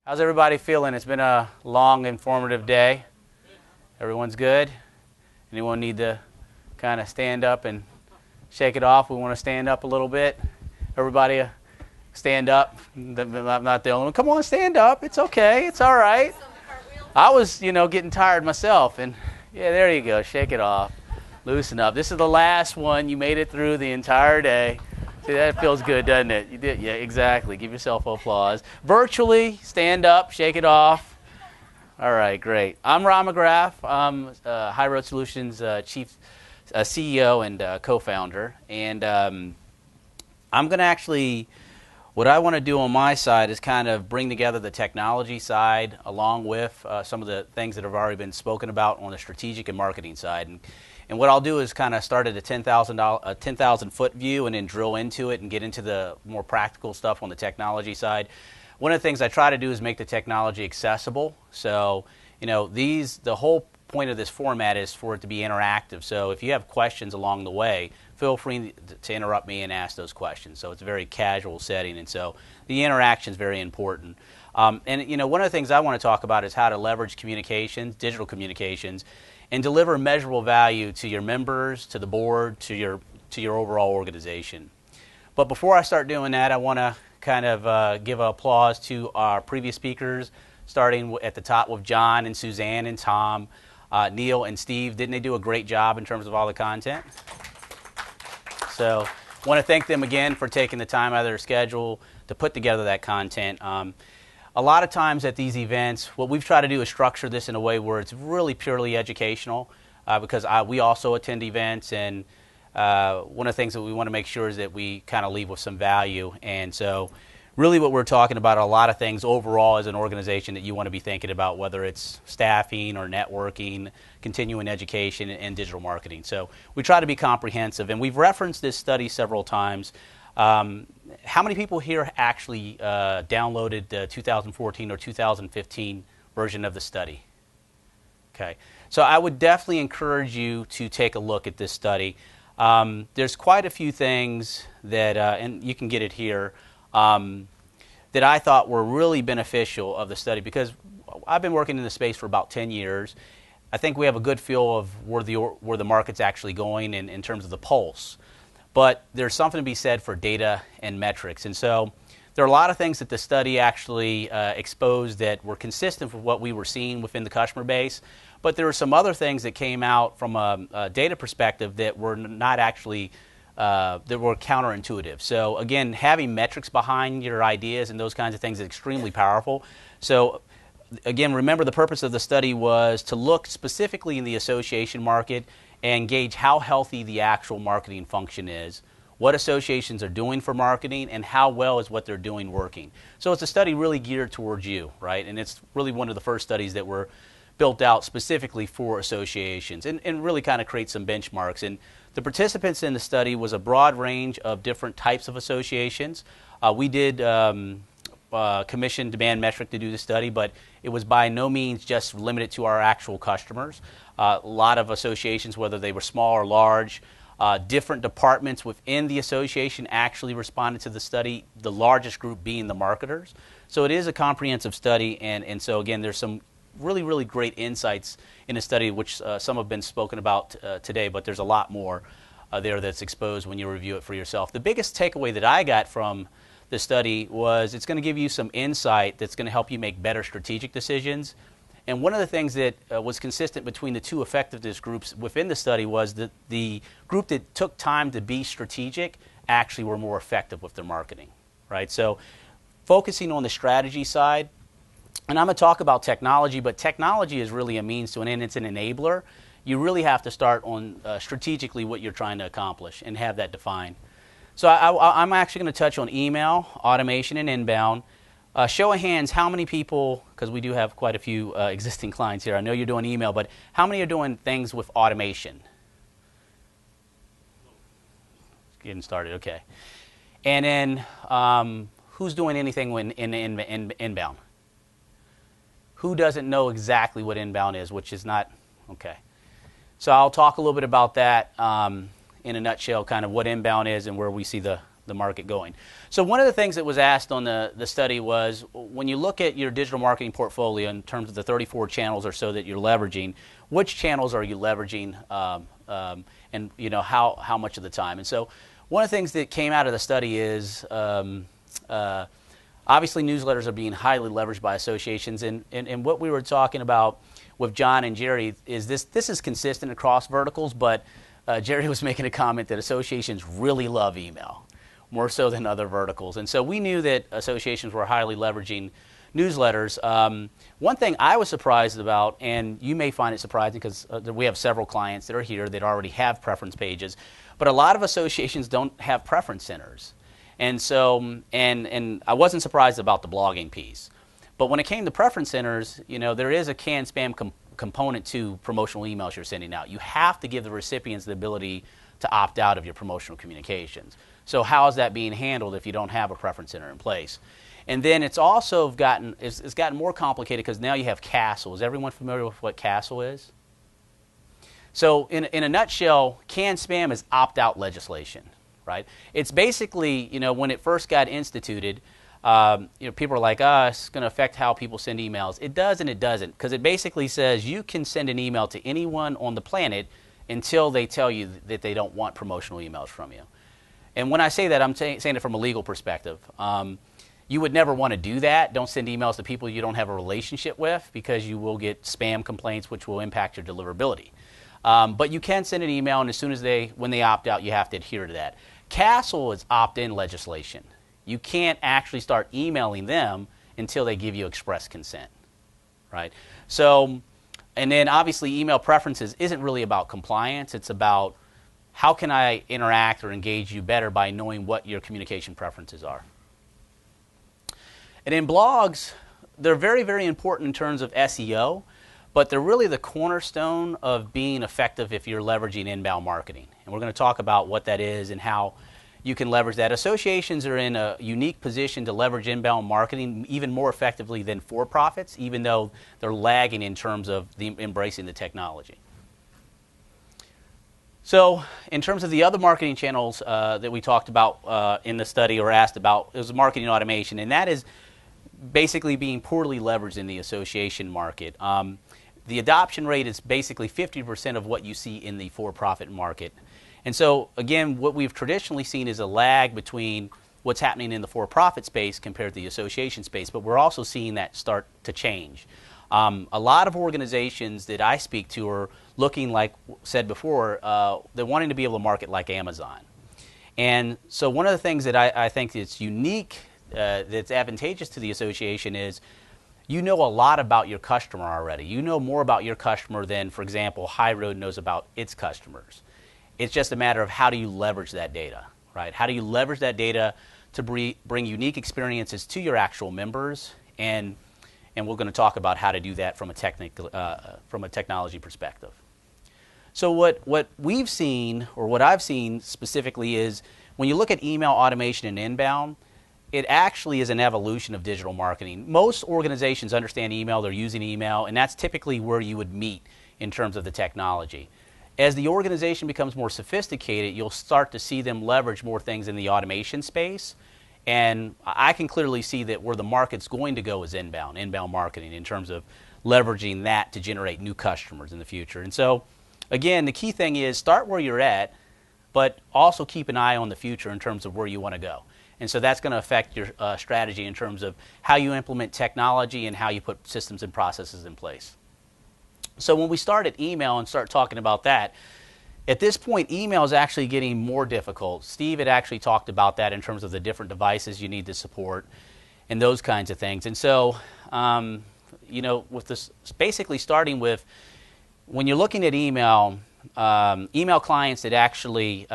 How's everybody feeling? It's been a long, informative day. Everyone's good? Anyone need to kind of stand up and shake it off? We want to stand up a little bit. Everybody stand up. I'm not the only one. Come on, stand up. It's okay. It's all right. I was, getting tired myself. And yeah, there you go. Shake it off. Loosen up. This is the last one. You made it through the entire day. See, that feels good, doesn't it? You did, yeah, exactly. Give yourself applause. Virtually, stand up, shake it off. All right, great. I'm Ron McGrath. I'm HIghRoad Solutions Chief CEO and co-founder. And I'm going to actually, what I want to do on my side is kind of bring together the technology side along with some of the things that have already been spoken about on the strategic and marketing side. And what I'll do is kind of start at a 10,000 foot view and then drill into it and get into the more practical stuff on the technology side. One of the things I try to do is make the technology accessible. So, the whole point of this format is for it to be interactive. So if you have questions along the way, feel free to interrupt me and ask those questions. So it's a very casual setting, and so the interaction is very important. One of the things I want to talk about is how to leverage communications, digital communications, and deliver measurable value to your members, to the board, to your overall organization. But before I start doing that, I want to kind of give applause to our previous speakers, starting at the top with John and Suzanne and Tom, Neil and Steve. Didn't they do a great job in terms of all the content? So I want to thank them again for taking the time out of their schedule to put together that content. A lot of times at these events, what we've tried to do is structure this in a way where it's really purely educational because we also attend events, and one of the things that we want to make sure is that we kind of leave with some value. And so really what we're talking about are a lot of things overall as an organization that you want to be thinking about, whether it's staffing or networking, continuing education, and digital marketing. So we try to be comprehensive, and we've referenced this study several times. How many people here actually downloaded the 2014 or 2015 version of the study? Okay, so I would definitely encourage you to take a look at this study. There's quite a few things that, and you can get it here, that I thought were really beneficial of the study, because I've been working in the space for about 10 years. I think we have a good feel of where the market's actually going in terms of the pulse. But there's something to be said for data and metrics. And so there are a lot of things that the study actually exposed that were consistent with what we were seeing within the customer base. But there were some other things that came out from a data perspective that were not actually, that were counterintuitive. So again, having metrics behind your ideas and those kinds of things is extremely powerful. So again, remember the purpose of the study was to look specifically in the association market and gauge how healthy the actual marketing function is, what associations are doing for marketing, and how well is what they're doing working. So it's a study really geared towards you, right? And it's really one of the first studies that were built out specifically for associations and really kind of create some benchmarks. And the participants in the study was a broad range of different types of associations. We did commission demand metric to do the study, but it was by no means just limited to our actual customers. A lot of associations, whether they were small or large, different departments within the association actually responded to the study, the largest group being the marketers. So it is a comprehensive study, and so again, there's some really, really great insights in the study, which some have been spoken about today, but there's a lot more there that's exposed when you review it for yourself. The biggest takeaway that I got from the study was it's going to give you some insight that's going to help you make better strategic decisions. And one of the things that was consistent between the two effectiveness groups within the study was that the group that took time to be strategic actually were more effective with their marketing, right? So focusing on the strategy side, and I'm going to talk about technology, but technology is really a means to an end. It's an enabler. You really have to start on strategically what you're trying to accomplish and have that defined. So I'm actually going to touch on email, automation, and inbound. Show of hands, how many people, because we do have quite a few existing clients here. I know you're doing email, but how many are doing things with automation? Getting started, okay. And then who's doing anything in inbound? Who doesn't know exactly what inbound is, which is not, okay. So I'll talk a little bit about that in a nutshell, kind of what inbound is and where we see the the market going. So one of the things that was asked on the study was, when you look at your digital marketing portfolio in terms of the 34 channels or so that you're leveraging, which channels are you leveraging, and how much of the time? And so one of the things that came out of the study is obviously newsletters are being highly leveraged by associations, and what we were talking about with John and Jerry is this is consistent across verticals, but Jerry was making a comment that associations really love email, more so than other verticals. And so we knew that associations were highly leveraging newsletters. One thing I was surprised about, and you may find it surprising because we have several clients that are here that already have preference pages, but a lot of associations don't have preference centers. And so, and I wasn't surprised about the blogging piece. But when it came to preference centers, there is a canned spam component to promotional emails you're sending out. You have to give the recipients the ability to opt out of your promotional communications. So how is that being handled if you don't have a preference center in place? And then it's also gotten more complicated because now you have CASL. Is everyone familiar with what CASL is? So in a nutshell, canned spam is opt-out legislation, right? It's basically, when it first got instituted, people are like, it's going to affect how people send emails. It does and it doesn't, because it basically says you can send an email to anyone on the planet until they tell you that they don't want promotional emails from you. And when I say that, I'm saying it from a legal perspective. You would never want to do that. Don't send emails to people you don't have a relationship with, because you will get spam complaints, which will impact your deliverability. But you can send an email, and as soon as when they opt out, you have to adhere to that. CASL is opt-in legislation. You can't actually start emailing them until they give you express consent, right? So, and then obviously email preferences isn't really about compliance. It's about how can I interact or engage you better by knowing what your communication preferences are. And in blogs, they're very, very important in terms of SEO, but they're really the cornerstone of being effective if you're leveraging inbound marketing. And we're going to talk about what that is and how you can leverage that. Associations are in a unique position to leverage inbound marketing even more effectively than for-profits, even though they're lagging in terms of embracing the technology. So in terms of the other marketing channels that we talked about in the study or asked about, it was marketing automation, and that is basically being poorly leveraged in the association market. The adoption rate is basically 50% of what you see in the for-profit market. And so, again, what we've traditionally seen is a lag between what's happening in the for-profit space compared to the association space, but we're also seeing that start to change. A lot of organizations that I speak to are looking, like said before, they're wanting to be able to market like Amazon. And so one of the things that I think that's unique, that's advantageous to the association is you know a lot about your customer already. You know more about your customer than, for example, HIghRoad knows about its customers. It's just a matter of how do you leverage that data, right? How do you leverage that data to bring unique experiences to your actual members, and we're going to talk about how to do that from a technology perspective. So what we've seen, or what I've seen specifically, is when you look at email automation and inbound, it actually is an evolution of digital marketing. Most organizations understand email, they're using email, and that's typically where you would meet in terms of the technology. As the organization becomes more sophisticated, you'll start to see them leverage more things in the automation space. And I can clearly see that where the market's going to go is inbound marketing, in terms of leveraging that to generate new customers in the future. And so, again, the key thing is start where you're at, but also keep an eye on the future in terms of where you want to go. And so that's going to affect your strategy in terms of how you implement technology and how you put systems and processes in place. So when we start at email and start talking about that, at this point, email is actually getting more difficult. Steve had actually talked about that in terms of the different devices you need to support and those kinds of things. And so, with this, basically starting with, when you're looking at email, email clients that actually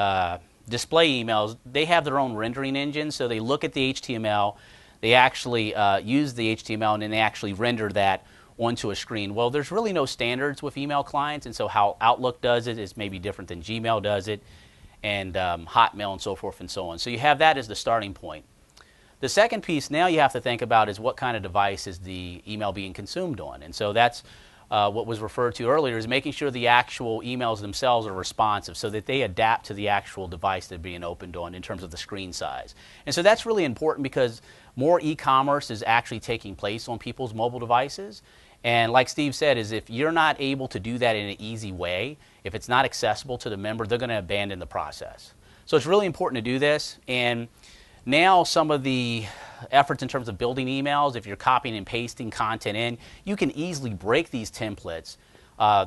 display emails, they have their own rendering engine. So they look at the HTML, they actually use the HTML, and then they actually render that onto a screen. Well, there's really no standards with email clients, and so how Outlook does it is maybe different than Gmail does it, and Hotmail and so forth and so on. So you have that as the starting point. The second piece now you have to think about is what kind of device is the email being consumed on, and so that's what was referred to earlier, is making sure the actual emails themselves are responsive so that they adapt to the actual device they're being opened on in terms of the screen size. And so that's really important because more e-commerce is actually taking place on people's mobile devices. And like Steve said, is if you're not able to do that in an easy way, if it's not accessible to the member, they're going to abandon the process. So it's really important to do this. And now some of the efforts in terms of building emails, if you're copying and pasting content in, you can easily break these templates,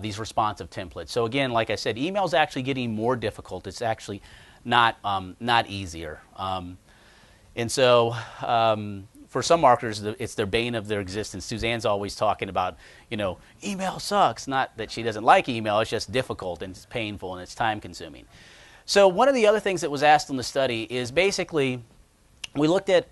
these responsive templates. So again, like I said, email is actually getting more difficult. It's actually not easier. And so for some marketers, it's their bane of their existence. Suzanne's always talking about, email sucks. Not that she doesn't like email, it's just difficult and it's painful and it's time consuming. So one of the other things that was asked in the study is basically we looked at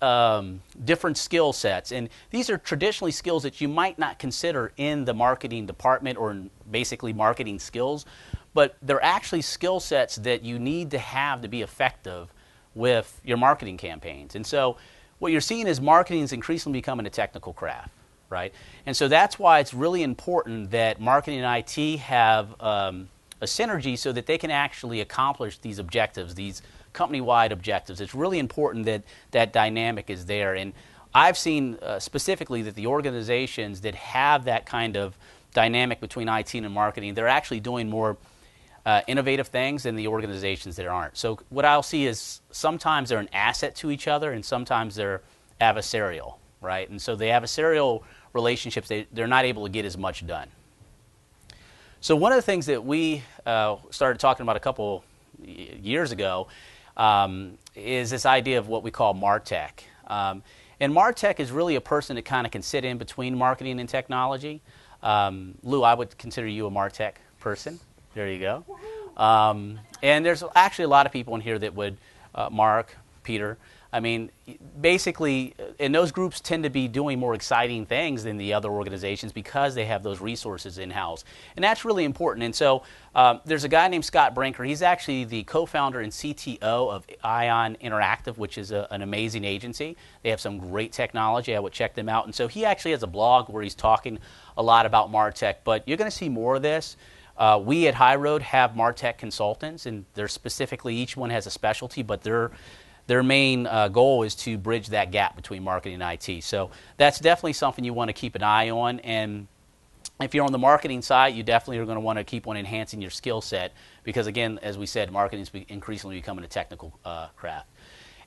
different skill sets, and these are traditionally skills that you might not consider in the marketing department or in basically marketing skills, but they're actually skill sets that you need to have to be effective with your marketing campaigns. And so what you're seeing is marketing is increasingly becoming a technical craft, right? And so that's why it's really important that marketing and IT have a synergy so that they can actually accomplish these objectives, these company-wide objectives. It's really important that that dynamic is there. And I've seen specifically that the organizations that have that kind of dynamic between IT and marketing, they're actually doing more innovative things than the organizations that aren't. So what I'll see is sometimes they're an asset to each other and sometimes they're adversarial, right? And so the adversarial relationships, they're not able to get as much done. So one of the things that we started talking about a couple years ago is this idea of what we call MarTech. And MarTech is really a person that kind of can sit in between marketing and technology. Lou, I would consider you a MarTech person. There you go. And there's actually a lot of people in here that would, Mark, Peter, I mean, basically, and those groups tend to be doing more exciting things than the other organizations because they have those resources in-house. And that's really important. And so there's a guy named Scott Brinker. He's actually the co-founder and CTO of Ion Interactive, which is an amazing agency. They have some great technology. I would check them out. And so he actually has a blog where he's talking a lot about MarTech. But you're going to see more of this. We at HIghRoad have MarTech consultants, and they're specifically, each one has a specialty, but their main goal is to bridge that gap between marketing and IT. So that's definitely something you want to keep an eye on. And if you're on the marketing side, you definitely are going to want to keep on enhancing your skill set because, again, as we said, marketing is increasingly becoming a technical craft.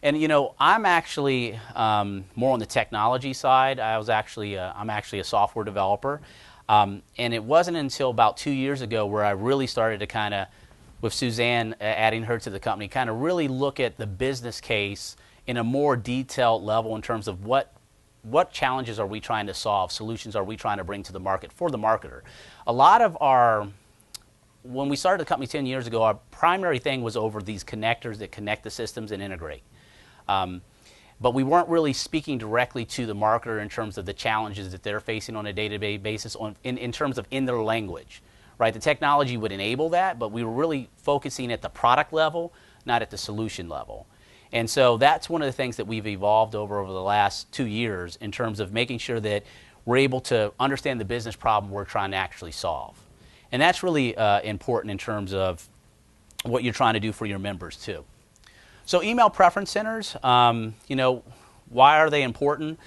And I'm actually more on the technology side. I'm actually a software developer. And it wasn't until about 2 years ago where I really started to kind of, with Suzanne adding her to the company, kind of really look at the business case in a more detailed level in terms of what challenges are we trying to solve, solutions are we trying to bring to the market for the marketer. A lot of when we started the company 10 years ago, our primary thing was over these connectors that connect the systems and integrate. But we weren't really speaking directly to the marketer in terms of the challenges that they're facing on a day-to-day basis in terms of in their language. Right, the technology would enable that, but we were really focusing at the product level, not at the solution level. And so that's one of the things that we've evolved over the last 2 years in terms of making sure that we're able to understand the business problem we're trying to actually solve. And that's really important in terms of what you're trying to do for your members too. So email preference centers, why are they important?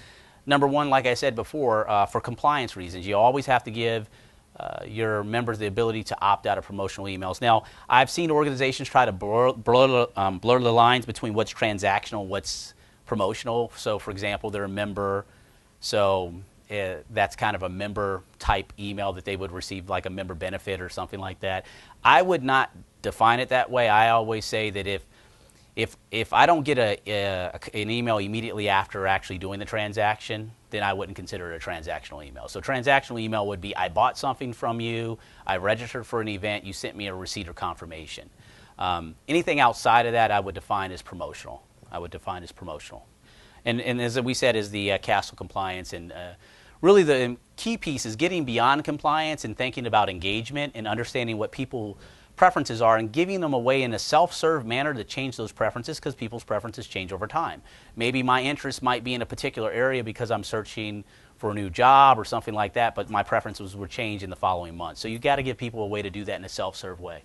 Number one, like I said before, for compliance reasons. You always have to give your members the ability to opt out of promotional emails. Now, I've seen organizations try to blur the lines between what's transactional, what's promotional. So, for example, they're a member, so that's kind of a member type email that they would receive, like a member benefit or something like that. I would not define it that way. I always say that if I don't get an email immediately after actually doing the transaction, then I wouldn't consider it a transactional email. So transactional email would be, I bought something from you, I registered for an event, you sent me a receipt or confirmation. Anything outside of that I would define as promotional. And as we said, is the castle compliance. And really the key piece is getting beyond compliance and thinking about engagement and understanding what people preferences are and giving them a way in a self-serve manner to change those preferences because people's preferences change over time. Maybe my interest might be in a particular area because I'm searching for a new job or something like that, but my preferences were changed in the following month. So you got to give people a way to do that in a self-serve way.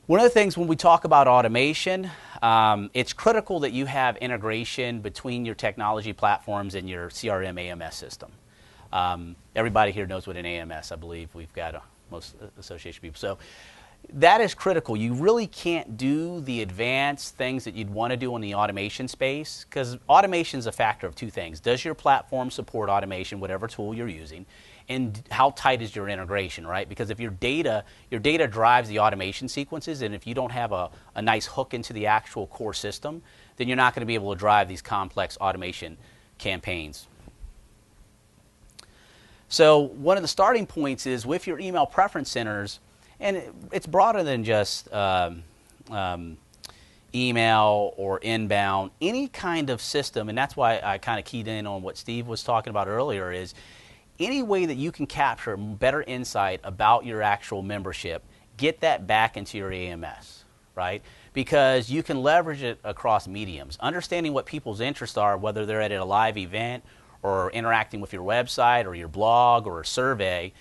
One of the things when we talk about automation, it's critical that you have integration between your technology platforms and your CRM AMS system. Everybody here knows what an AMS, I believe. We've got most association people. So that is critical. You really can't do the advanced things that you'd want to do in the automation space, because automation is a factor of two things. Does your platform support automation, whatever tool you're using? And how tight is your integration, right? Because if your data drives the automation sequences, and if you don't have a nice hook into the actual core system, then you're not going to be able to drive these complex automation campaigns. So one of the starting points is with your email preference centers, and it's broader than just email or inbound, any kind of system, and that's why I kind of keyed in on what Steve was talking about earlier, is any way that you can capture better insight about your actual membership, get that back into your AMS, right? Because you can leverage it across mediums. Understanding what people's interests are, whether they're at a live event or interacting with your website or your blog or a survey,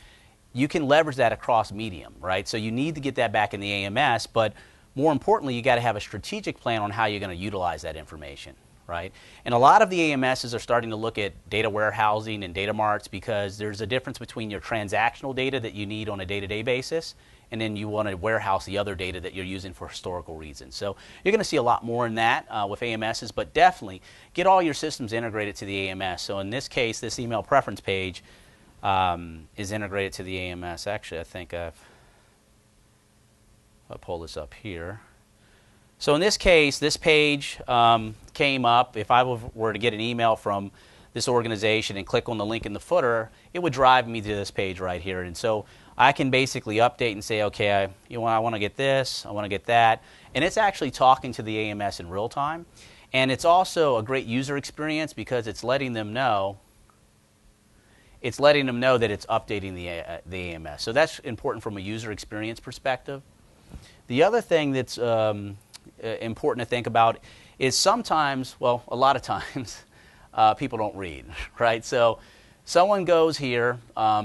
you can leverage that across medium, right? So you need to get that back in the AMS, but more importantly, you got to have a strategic plan on how you're going to utilize that information. Right? And a lot of the AMSs are starting to look at data warehousing and data marts, because there's a difference between your transactional data that you need on a day-to-day basis, and then you want to warehouse the other data that you're using for historical reasons. So you're going to see a lot more in that with AMSs, but definitely get all your systems integrated to the AMS. So in this case, this email preference page is integrated to the AMS. Actually, I think I'll pull this up here. So in this case, this page came up. If I were to get an email from this organization and click on the link in the footer, it would drive me to this page right here. And so I can basically update and say, okay, I want to get this, I want to get that. And it's actually talking to the AMS in real time. And it's also a great user experience, because it's letting them know that it's updating the AMS. So that's important from a user experience perspective. The other thing that's important to think about is sometimes, well, a lot of times, people don't read, right? So someone goes here,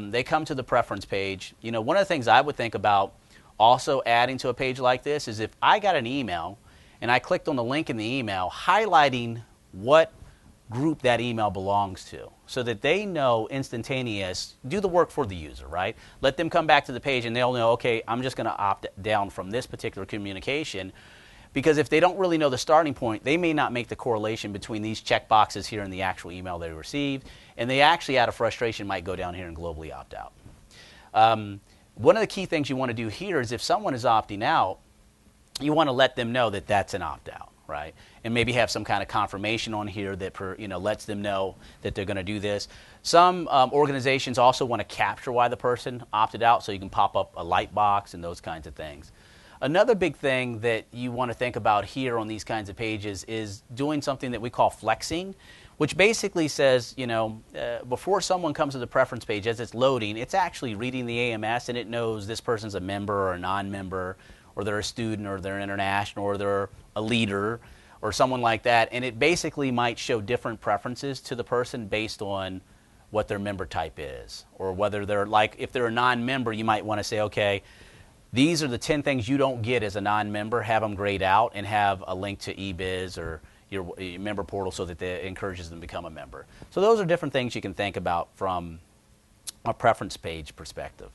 they come to the preference page. You know, one of the things I would think about also adding to a page like this is if I got an email and I clicked on the link in the email, highlighting what group that email belongs to, so that they know instantaneous, do the work for the user, right? Let them come back to the page and they'll know, okay, I'm just going to opt down from this particular communication. Because if they don't really know the starting point, they may not make the correlation between these checkboxes here and the actual email they received, and they actually, out of frustration, might go down here and globally opt out. One of the key things you want to do here is if someone is opting out, you want to let them know that that's an opt-out, right? And maybe have some kind of confirmation on here that lets them know that they're going to do this. Some organizations also want to capture why the person opted out, so you can pop up a light box and those kinds of things. Another big thing that you want to think about here on these kinds of pages is doing something that we call flexing, which basically says, before someone comes to the preference page, as it's loading, it's actually reading the AMS, and it knows this person's a member or a non-member, or they're a student, or they're international, or they're a leader, or someone like that. And it basically might show different preferences to the person based on what their member type is, or whether they're if they're a non-member, you might want to say, okay, these are the 10 things you don't get as a non-member. Have them grayed out and have a link to eBiz or your member portal so that it encourages them to become a member. So those are different things you can think about from a preference page perspective.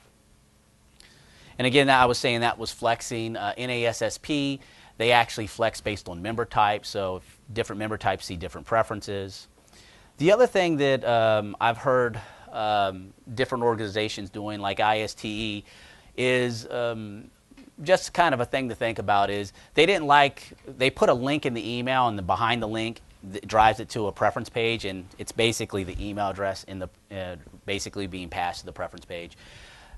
And again, I was saying that was flexing. NASSP, they actually flex based on member type. So if different member types see different preferences. The other thing that I've heard different organizations doing, like ISTE, is just kind of a thing to think about is they put a link in the email, and behind the link that drives it to a preference page, and it's basically the email address in the basically being passed to the preference page.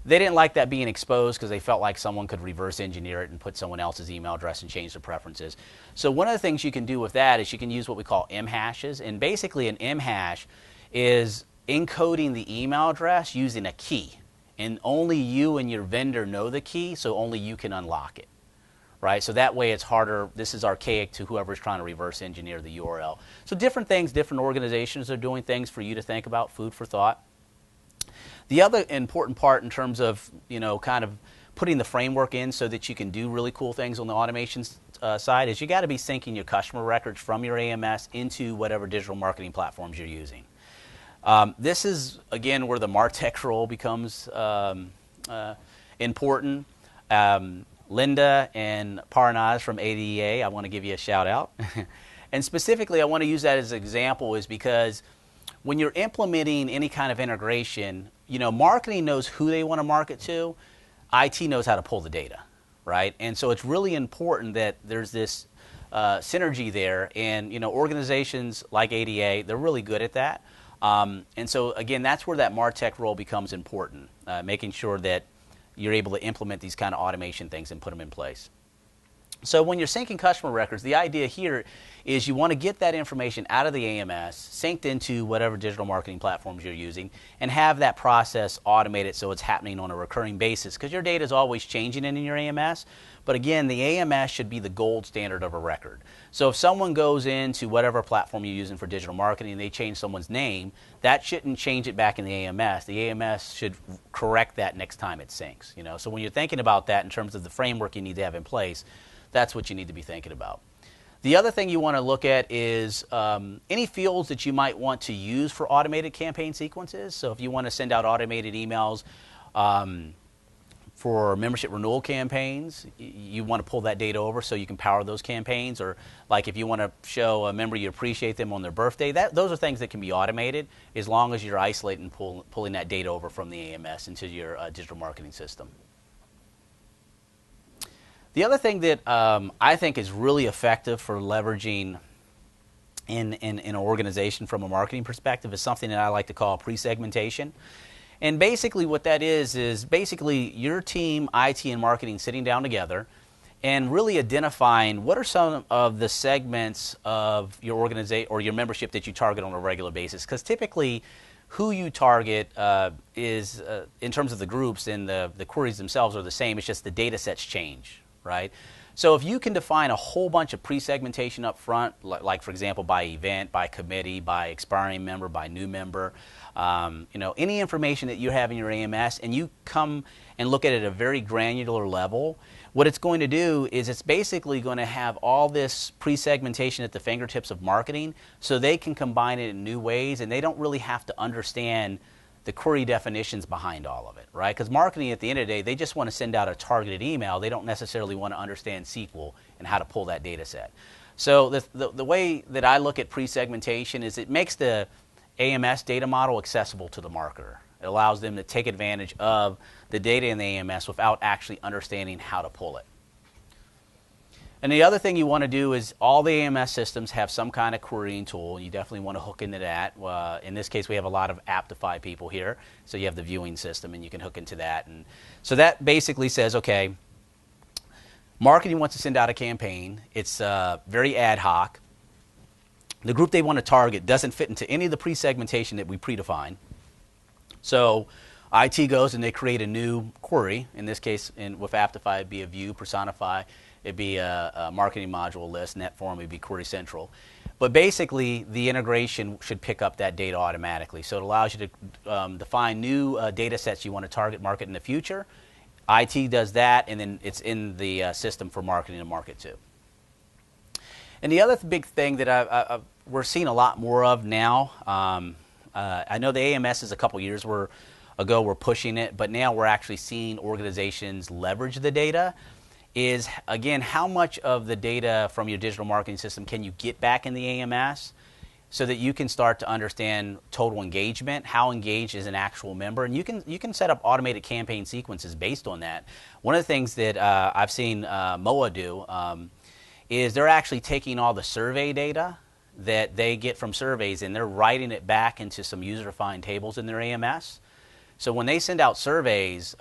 They didn't like that being exposed because they felt like someone could reverse engineer it and put someone else's email address and change the preferences. So one of the things you can do with that is you can use what we call M hashes, and basically an M hash is encoding the email address using a key. And only you and your vendor know the key, so only you can unlock it, right? So that way it's harder. This is archaic to whoever's trying to reverse engineer the URL. So different things, different organizations are doing things for you to think about, food for thought. The other important part in terms of, kind of putting the framework in so that you can do really cool things on the automation side is you got to be syncing your customer records from your AMS into whatever digital marketing platforms you're using. This is, again, where the MarTech role becomes important. Linda and Parnaz from ADEA, I want to give you a shout out. And specifically, I want to use that as an example is because when you're implementing any kind of integration, marketing knows who they want to market to. IT knows how to pull the data, right? And so it's really important that there's this synergy there. And, organizations like ADA, they're really good at that. And so, again, that's where that MarTech role becomes important, making sure that you're able to implement these kind of automation things and put them in place. So when you're syncing customer records, the idea here is you want to get that information out of the AMS, synced into whatever digital marketing platforms you're using, and have that process automated so it's happening on a recurring basis, because your data is always changing in your AMS. But again, the AMS should be the gold standard of a record. So if someone goes into whatever platform you're using for digital marketing and they change someone's name, that shouldn't change it back in the AMS. The AMS should correct that next time it syncs. So when you're thinking about that in terms of the framework you need to have in place, that's what you need to be thinking about. The other thing you want to look at is any fields that you might want to use for automated campaign sequences. So if you want to send out automated emails for membership renewal campaigns, you want to pull that data over so you can power those campaigns. Or like if you want to show a member you appreciate them on their birthday, those are things that can be automated as long as you're isolating and pulling that data over from the AMS into your digital marketing system. The other thing that I think is really effective for leveraging in an organization from a marketing perspective is something that I like to call pre-segmentation. And basically what that is basically your team, IT, and marketing sitting down together and really identifying what are some of the segments of your organization or your membership that you target on a regular basis. Because typically who you target is, in terms of the groups and the queries themselves are the same, it's just the data sets change. Right? So if you can define a whole bunch of pre-segmentation up front, like for example by event, by committee, by expiring member, by new member, any information that you have in your AMS, and you come and look at it at a very granular level, what it's going to do is it's basically going to have all this pre-segmentation at the fingertips of marketing so they can combine it in new ways and they don't really have to understand the query definitions behind all of it, right? Because marketing, at the end of the day, they just want to send out a targeted email. They don't necessarily want to understand SQL and how to pull that data set. So the way that I look at pre-segmentation is it makes the AMS data model accessible to the marketer. It allows them to take advantage of the data in the AMS without actually understanding how to pull it. And the other thing you want to do is all the AMS systems have some kind of querying tool. You definitely want to hook into that. In this case, we have a lot of Aptify people here. So you have the viewing system, and you can hook into that. And so that basically says, okay, marketing wants to send out a campaign. It's very ad hoc. The group they want to target doesn't fit into any of the pre-segmentation that we predefine. So IT goes and they create a new query. In this case, with Aptify, it'd be a view, personify. It'd be a marketing module list. NetForm would be Query Central. But basically, the integration should pick up that data automatically. So it allows you to define new data sets you want to target market in the future. IT does that, and then it's in the system for marketing to market to. And the other big thing that we're seeing a lot more of now, I know the AMS is a couple years ago we're pushing it, but now we're actually seeing organizations leverage the data. Is, again, how much of the data from your digital marketing system can you get back in the AMS so that you can start to understand total engagement, how engaged is an actual member, and you can set up automated campaign sequences based on that. One of the things that I've seen MOA do is they're actually taking all the survey data that they get from surveys and they're writing it back into some user-defined tables in their AMS. So when they send out surveys,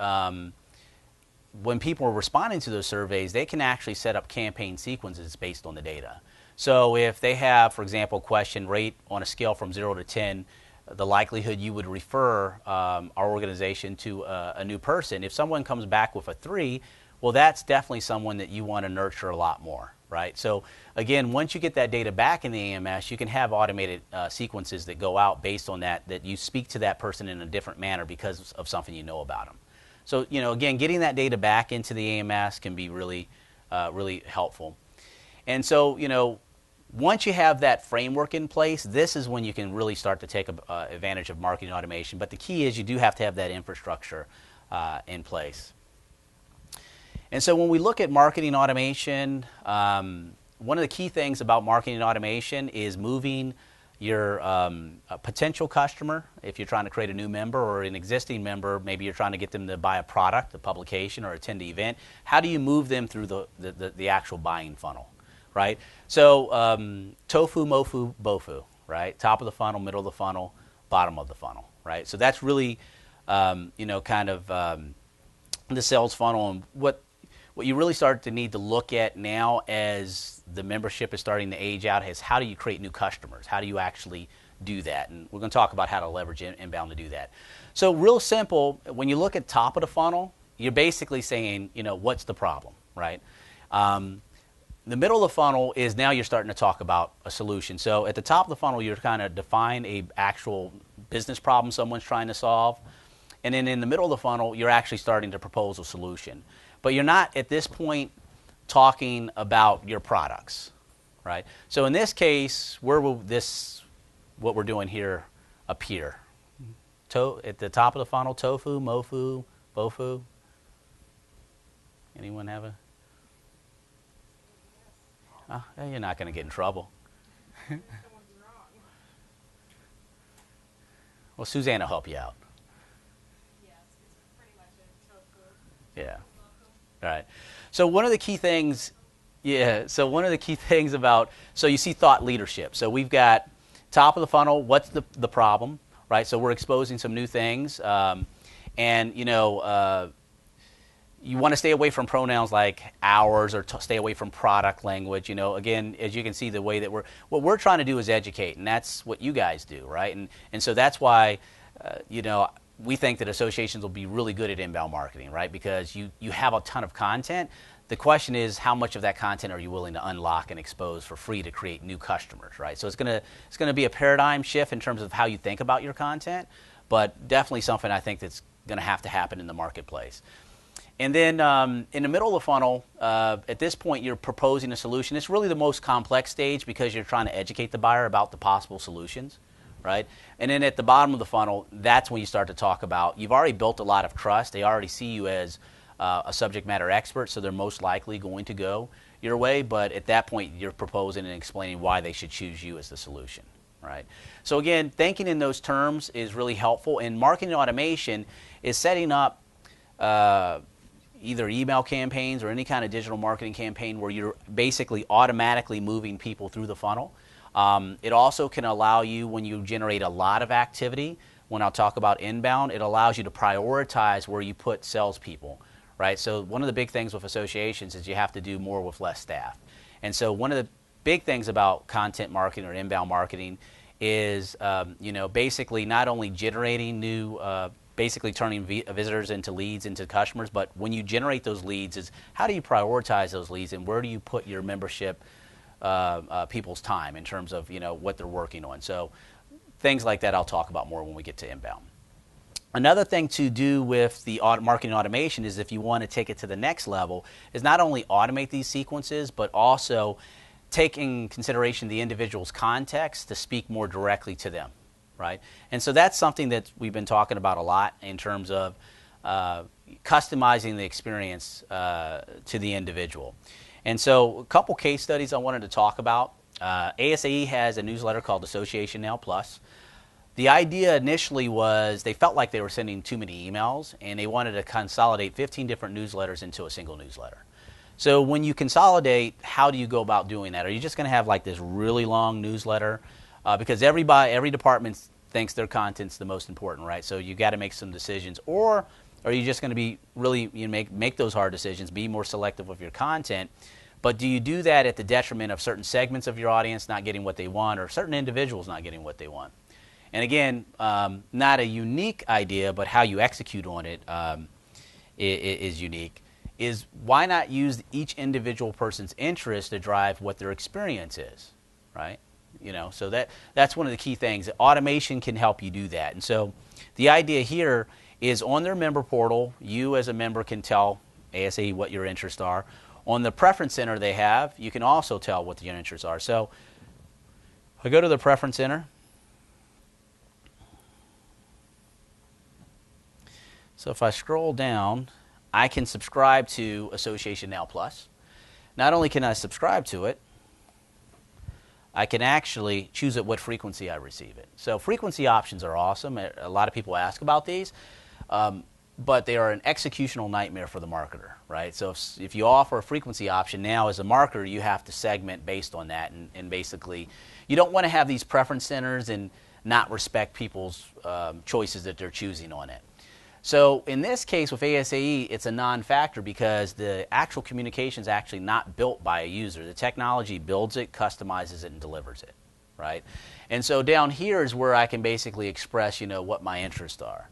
when people are responding to those surveys, they can actually set up campaign sequences based on the data. So if they have, for example, question rate on a scale from 0 to 10, the likelihood you would refer our organization to a new person. If someone comes back with a 3, well, that's definitely someone that you want to nurture a lot more, right? So again, once you get that data back in the AMS, you can have automated sequences that go out based on that you speak to that person in a different manner because of something you know about them. So, again, getting that data back into the AMS can be really, really helpful. And so, once you have that framework in place, this is when you can really start to take advantage of marketing automation. But the key is you do have to have that infrastructure in place. And so when we look at marketing automation, one of the key things about marketing automation is moving your potential customer, if you're trying to create a new member or an existing member, maybe you're trying to get them to buy a product, a publication, or attend an event. How do you move them through the actual buying funnel, right? So tofu, mofu, bofu, right? Top of the funnel, middle of the funnel, bottom of the funnel, right? So that's really, kind of the sales funnel. And what you really start to need to look at now as the membership is starting to age out is how do you create new customers? How do you actually do that? And we're going to talk about how to leverage inbound to do that. So real simple, when you look at top of the funnel, you're basically saying, what's the problem, right? The middle of the funnel is now you're starting to talk about a solution. So at the top of the funnel, you're kind of define a actual business problem someone's trying to solve. And then in the middle of the funnel, you're actually starting to propose a solution. But you're not at this point talking about your products, right? So in this case, where will what we're doing here appear? At the top of the funnel, tofu, mofu, bofu. Anyone have a? Oh, you're not going to get in trouble. Well, Suzanne will help you out. Yes, it's pretty much a tofu. Yeah. All right. So one of the key things, about, so you see thought leadership. So we've got top of the funnel, what's the problem, right? So we're exposing some new things. And, you want to stay away from pronouns like ours or stay away from product language. Again, as you can see, the way that what we're trying to do is educate, and that's what you guys do, right? And so that's why, we think that associations will be really good at inbound marketing, right? Because you have a ton of content. The question is, how much of that content are you willing to unlock and expose for free to create new customers, right? So it's gonna be a paradigm shift in terms of how you think about your content, but definitely something I think that's going to have to happen in the marketplace. And then in the middle of the funnel, at this point, you're proposing a solution. It's really the most complex stage because you're trying to educate the buyer about the possible solutions, right? And then at the bottom of the funnel, that's when you start to talk about, you've already built a lot of trust. They already see you as a subject matter expert, so they're most likely going to go your way. But at that point, you're proposing and explaining why they should choose you as the solution, right? So again, thinking in those terms is really helpful. And marketing automation is setting up either email campaigns or any kind of digital marketing campaign where you're basically automatically moving people through the funnel. It also can allow you, when you generate a lot of activity, when I'll talk about inbound, it allows you to prioritize where you put salespeople, right? So one of the big things with associations is you have to do more with less staff. And so one of the big things about content marketing or inbound marketing is, basically not only generating new basically turning visitors into leads, into customers, but when you generate those leads, is how do you prioritize those leads and where do you put your membership people's time in terms of what they're working on. So things like that I'll talk about more when we get to inbound. Another thing to do with the marketing automation is, if you want to take it to the next level, is not only automate these sequences, but also take in consideration the individual's context to speak more directly to them. Right? And so that's something that we've been talking about a lot in terms of customizing the experience to the individual. And so a couple case studies I wanted to talk about. ASAE has a newsletter called Association Now Plus. The idea initially was they felt like they were sending too many emails, and they wanted to consolidate 15 different newsletters into a single newsletter. So when you consolidate, how do you go about doing that? Are you just going to have like this really long newsletter? Because every department thinks their content's the most important, right? So you got to make some decisions. Or are you just going to be really make those hard decisions, be more selective with your content? But do you do that at the detriment of certain segments of your audience not getting what they want, or certain individuals not getting what they want? And again, not a unique idea, but how you execute on it is unique. is why not use each individual person's interest to drive what their experience is, right? So that's one of the key things. Automation can help you do that. And so the idea here is on their member portal, you as a member can tell ASAE what your interests are. On the preference center they have, you can also tell what your interests are. So I go to the preference center. So if I scroll down, I can subscribe to Association Now Plus. Not only can I subscribe to it, I can actually choose at what frequency I receive it. So frequency options are awesome. A lot of people ask about these, but they are an executional nightmare for the marketer, right? So if you offer a frequency option now as a marketer, you have to segment based on that, and basically you don't want to have these preference centers and not respect people's choices that they're choosing on it. So in this case with ASAE, it's a non-factor because the actual communication is actually not built by a user. The technology builds it, customizes it, and delivers it, right? And so down here is where I can basically express, what my interests are.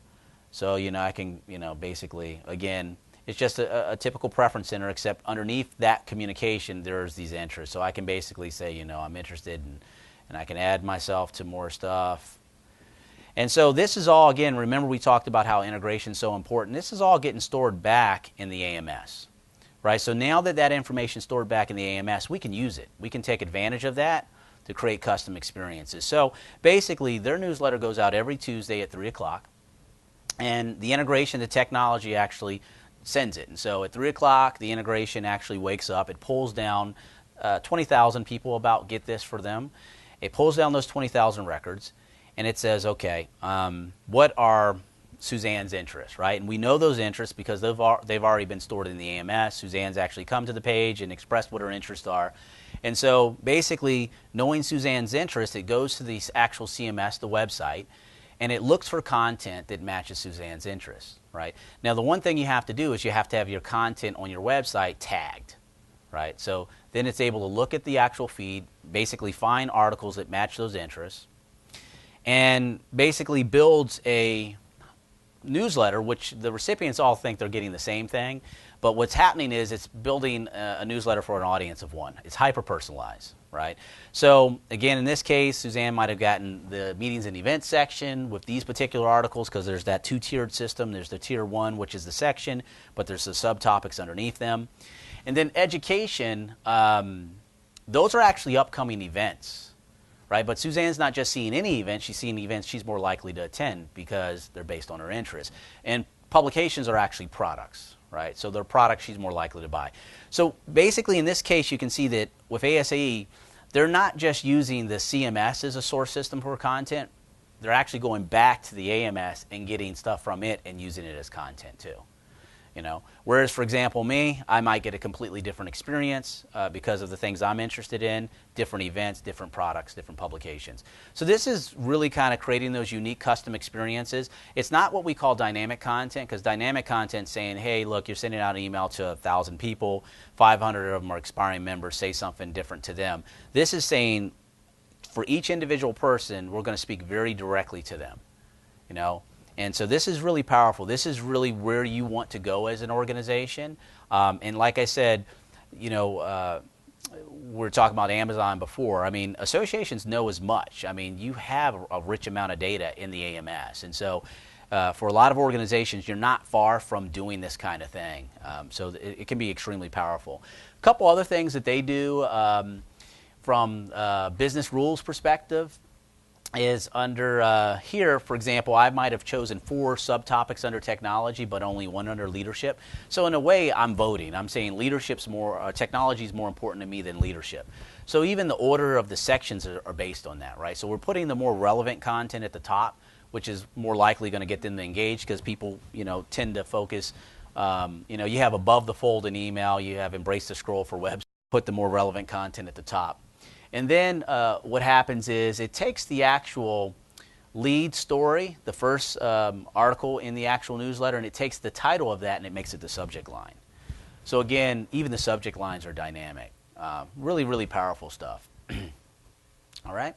So, I can, basically, again, it's just a typical preference center, except underneath that communication, there's these interests. So I can basically say, I'm interested in, and I can add myself to more stuff. And so this is all, again, remember we talked about how integration is so important. This is all getting stored back in the AMS, right? So now that that information is stored back in the AMS, we can use it. We can take advantage of that to create custom experiences. So basically, their newsletter goes out every Tuesday at 3 o'clock, and the integration, the technology actually sends it. And so at 3 o'clock, the integration actually wakes up. It pulls down 20,000 people about get this for them. It pulls down those 20,000 records. And it says, okay, what are Suzanne's interests, right? And we know those interests because they've already been stored in the AMS. Suzanne's actually come to the page and expressed what her interests are. And so basically, knowing Suzanne's interests, it goes to the actual CMS, the website, and it looks for content that matches Suzanne's interests, right? Now, the one thing you have to do is you have to have your content on your website tagged, right? So then it's able to look at the actual feed, basically find articles that match those interests, and basically builds a newsletter, which the recipients all think they're getting the same thing. But what's happening is it's building a newsletter for an audience of one. It's hyper-personalized, right? So again, in this case, Suzanne might have gotten the meetings and events section with these particular articles because there's that two-tiered system. There's the tier one, which is the section, but there's the subtopics underneath them. And then education, those are actually upcoming events. Right? But Suzanne's not just seeing any event, she's seeing events she's more likely to attend because they're based on her interests. And publications are actually products, right? So they're products she's more likely to buy. So basically in this case you can see that with ASAE, they're not just using the CMS as a source system for content, they're actually going back to the AMS and getting stuff from it and using it as content too. Whereas, for example, me, I might get a completely different experience because of the things I'm interested in, different events, different products, different publications. So this is really kind of creating those unique custom experiences. It's not what we call dynamic content, because dynamic content is saying, hey, look, you're sending out an email to 1,000 people, 500 of them are expiring members, say something different to them. This is saying, for each individual person, we're going to speak very directly to them, And so this is really powerful. This is really where you want to go as an organization. And like I said, we were talking about Amazon before. I mean, associations know as much. I mean, you have a rich amount of data in the AMS. And so for a lot of organizations, you're not far from doing this kind of thing. So it can be extremely powerful. A couple other things that they do from business rules perspective is under here, for example, I might have chosen 4 subtopics under technology, but only 1 under leadership. So in a way, I'm voting. I'm saying leadership's more, technology is more important to me than leadership. So even the order of the sections are based on that, right? So we're putting the more relevant content at the top, which is more likely going to get them to engage because people, tend to focus. You have above the fold in email, you have embrace the scroll for webs. Put the more relevant content at the top. And then what happens is it takes the actual lead story, the first article in the actual newsletter, and it takes the title of that and it makes it the subject line. So again, even the subject lines are dynamic. Really, really powerful stuff. All right?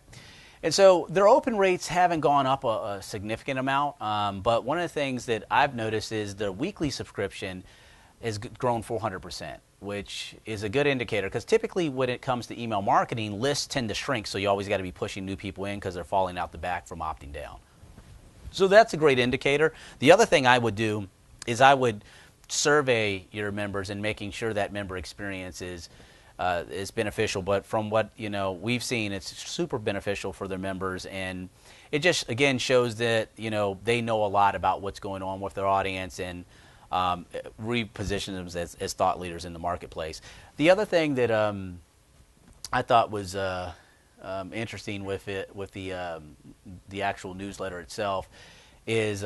And so their open rates haven't gone up a significant amount, but one of the things that I've noticed is the weekly subscription, has grown 400%, which is a good indicator because typically when it comes to email marketing, lists tend to shrink, so you always got to be pushing new people in because they're falling out the back from opting down. So that's a great indicator. The other thing I would do is I would survey your members and making sure that member experience is beneficial. But from what we've seen, it's super beneficial for their members, and it just again shows that they know a lot about what's going on with their audience and reposition them as thought leaders in the marketplace. The other thing that I thought was interesting with the actual newsletter itself is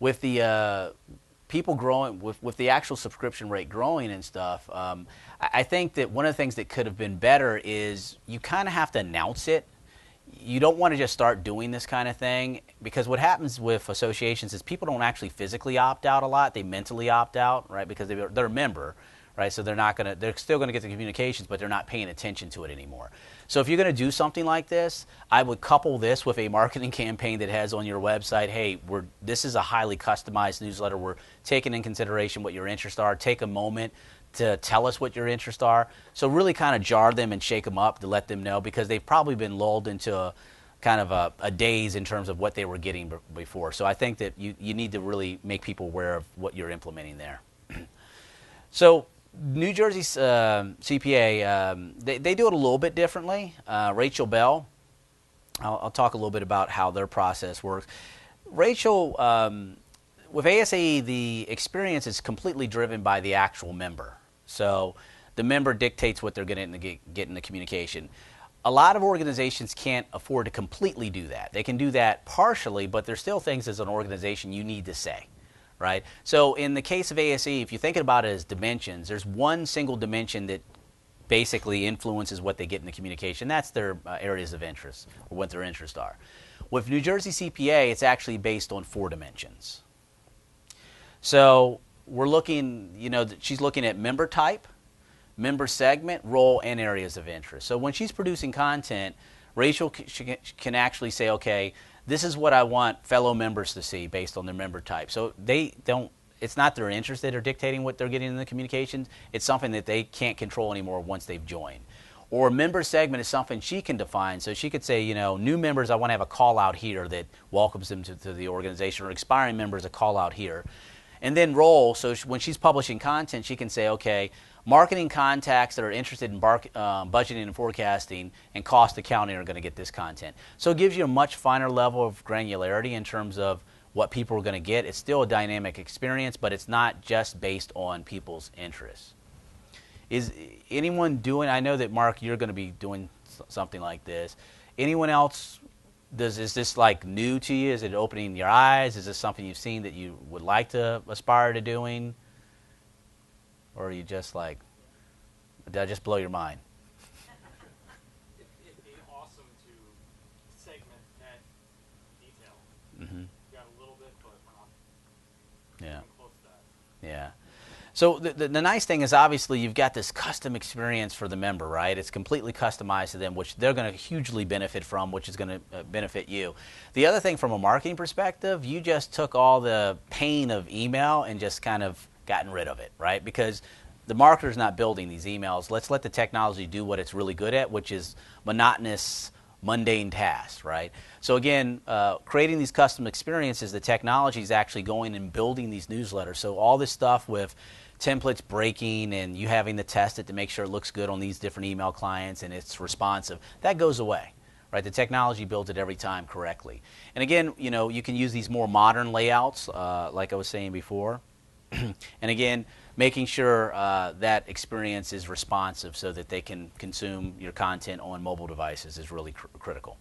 with the people growing, with the actual subscription rate growing and stuff. I think that one of the things that could have been better is you kind of have to announce it. You don't want to just start doing this kind of thing, because what happens with associations is people don't actually physically opt out a lot. They mentally opt out, right? Because they're a member, right? So they're still going to get the communications, but they're not paying attention to it anymore. So if you're going to do something like this, I would couple this with a marketing campaign that has on your website, hey, this is a highly customized newsletter. We're taking in consideration what your interests are. Take a moment to tell us what your interests are. So really kind of jar them and shake them up to let them know, because they've probably been lulled into a daze in terms of what they were getting before. So I think that you need to really make people aware of what you're implementing there. So New Jersey CPA, they do it a little bit differently. Rachel Bell, I'll talk a little bit about how their process works. Rachel, with ASAE, the experience is completely driven by the actual member. So the member dictates what they're going to get in the communication. A lot of organizations can't afford to completely do that. They can do that partially, but there's still things as an organization you need to say, right? So in the case of ASAE, if you're thinking about it as dimensions, there's one single dimension that basically influences what they get in the communication. That's their areas of interest, or what their interests are. With New Jersey CPA, it's actually based on 4 dimensions. So we're looking, she's looking at member type, member segment, role, and areas of interest. So when she's producing content, Rachel can actually say, okay, this is what I want fellow members to see based on their member type. So it's not their interest that are dictating what they're getting in the communications. It's something that they can't control anymore once they've joined. Or member segment is something she can define. So she could say, new members, I want to have a call out here that welcomes them to the organization, or expiring members, a call out here. And then role, so when she's publishing content, she can say, okay, marketing contacts that are interested in budgeting and forecasting and cost accounting are going to get this content. So it gives you a much finer level of granularity in terms of what people are going to get. It's still a dynamic experience, but it's not just based on people's interests. Is anyone doing, I know that Mark, you're going to be doing something like this. Anyone else? Is this like new to you? Is it opening your eyes? Is this something you've seen that you would like to aspire to doing? Or are you just like, did I just blow your mind? It'd be awesome to segment that detail. Mm-hmm. We got a little bit, but we're not Yeah. even close to that. Yeah. So the nice thing is, obviously you've got this custom experience for the member, right? It's completely customized to them, which they're going to hugely benefit from, which is going to benefit you. The other thing from a marketing perspective, you just took all the pain of email and just kind of gotten rid of it, right? Because the marketer's not building these emails. Let's let the technology do what it's really good at, which is monotonous, mundane tasks, right? So again, creating these custom experiences, the technology is actually going and building these newsletters. So all this stuff with templates breaking and you having to test it to make sure it looks good on these different email clients and it's responsive, that goes away, right? The technology builds it every time correctly. And again, you can use these more modern layouts, like I was saying before. And again, making sure that experience is responsive so that they can consume your content on mobile devices is really critical.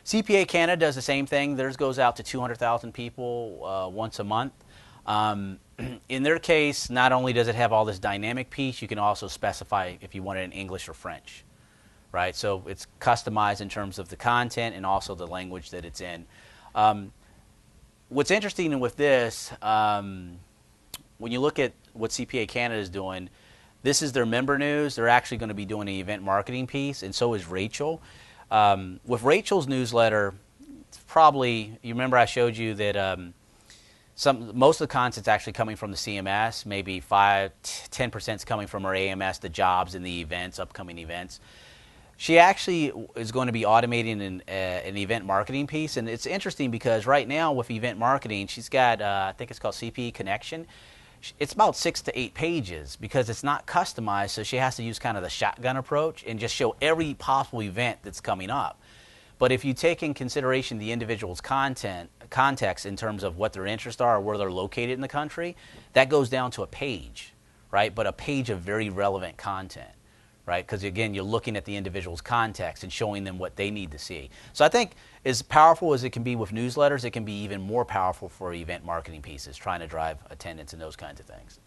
CPA Canada does the same thing. Theirs goes out to 200,000 people once a month. In their case, not only does it have all this dynamic piece, you can also specify if you want it in English or French, right? So it's customized in terms of the content and also the language that it's in. What's interesting with this, when you look at what CPA Canada is doing, this is their member news. They're actually going to be doing an event marketing piece, and so is Rachel. With Rachel's newsletter, it's probably, you remember I showed you that most of the content's actually coming from the CMS, maybe 10% is coming from our AMS, the jobs and the events, upcoming events. She actually is going to be automating an event marketing piece, and it's interesting because right now with event marketing, she's got, I think it's called CP Connection. It's about 6 to 8 pages because it's not customized, so she has to use kind of the shotgun approach and just show every possible event that's coming up. But if you take in consideration the individual's context in terms of what their interests are or where they're located in the country, that goes down to a page, right? But a page of very relevant content, right? Because again, you're looking at the individual's context and showing them what they need to see. So I think as powerful as it can be with newsletters, it can be even more powerful for event marketing pieces, trying to drive attendance and those kinds of things.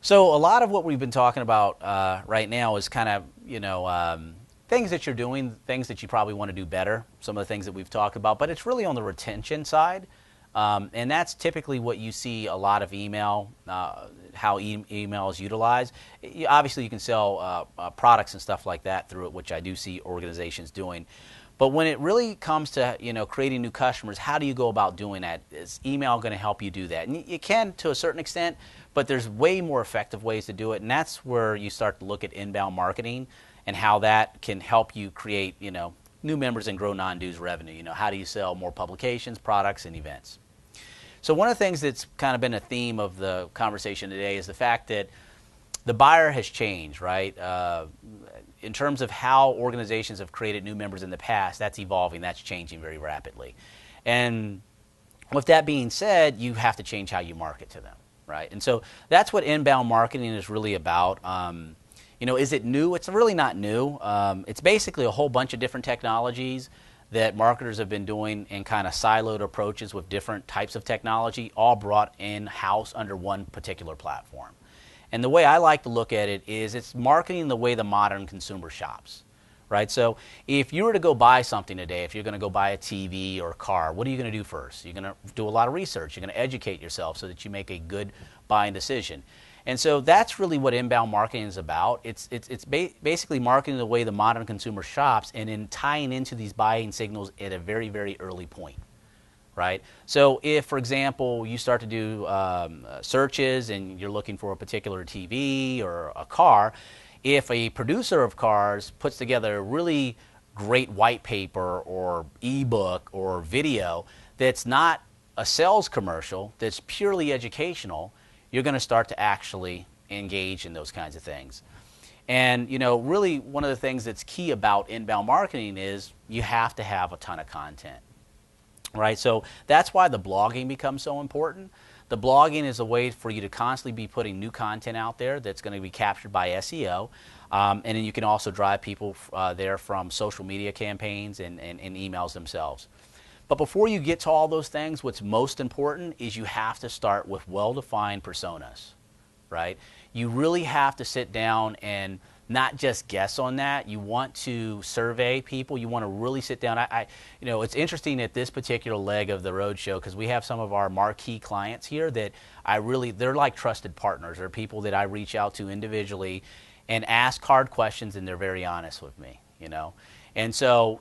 So a lot of what we've been talking about right now is kind of, things that you're doing, things that you probably want to do better, some of the things that we've talked about, but it's really on the retention side. And that's typically what you see a lot of email, how email is utilized. Obviously, you can sell products and stuff like that through it, which I do see organizations doing. But when it really comes to creating new customers, how do you go about doing that? Is email going to help you do that? And you can to a certain extent, but there's way more effective ways to do it, and that's where you start to look at inbound marketing and how that can help you create new members and grow non-dues revenue. How do you sell more publications, products, and events? So one of the things that's kind of been a theme of the conversation today is the fact that the buyer has changed, right? In terms of how organizations have created new members in the past, that's evolving, that's changing very rapidly. And with that being said, you have to change how you market to them, right? And so that's what inbound marketing is really about. Is it new? It's really not new. It's basically a whole bunch of different technologies that marketers have been doing in kind of siloed approaches with different types of technology, all brought in-house under one particular platform. And the way I like to look at it is it's marketing the way the modern consumer shops, right? So if you were to go buy something today, if you're going to go buy a TV or a car, what are you going to do first? You're going to do a lot of research. You're going to educate yourself so that you make a good buying decision. And so that's really what inbound marketing is about. It's basically marketing the way the modern consumer shops and then tying into these buying signals at a very, very early point, right? So if, for example, you start to do searches and you're looking for a particular TV or a car, if a producer of cars puts together a really great white paper or ebook or video that's not a sales commercial, that's purely educational, you're going to start to actually engage in those kinds of things. And really one of the things that's key about inbound marketing is you have to have a ton of content, right? So that's why the blogging becomes so important. The blogging is a way for you to constantly be putting new content out there that's going to be captured by SEO. And then you can also drive people there from social media campaigns and emails themselves. But before you get to all those things, what's most important is you have to start with well-defined personas, right? You really have to sit down and not just guess on that. You want to survey people. You want to really sit down. It's interesting at this particular leg of the roadshow because we have some of our marquee clients here that they're like trusted partners. They're people that I reach out to individually and ask hard questions, and they're very honest with me, And so,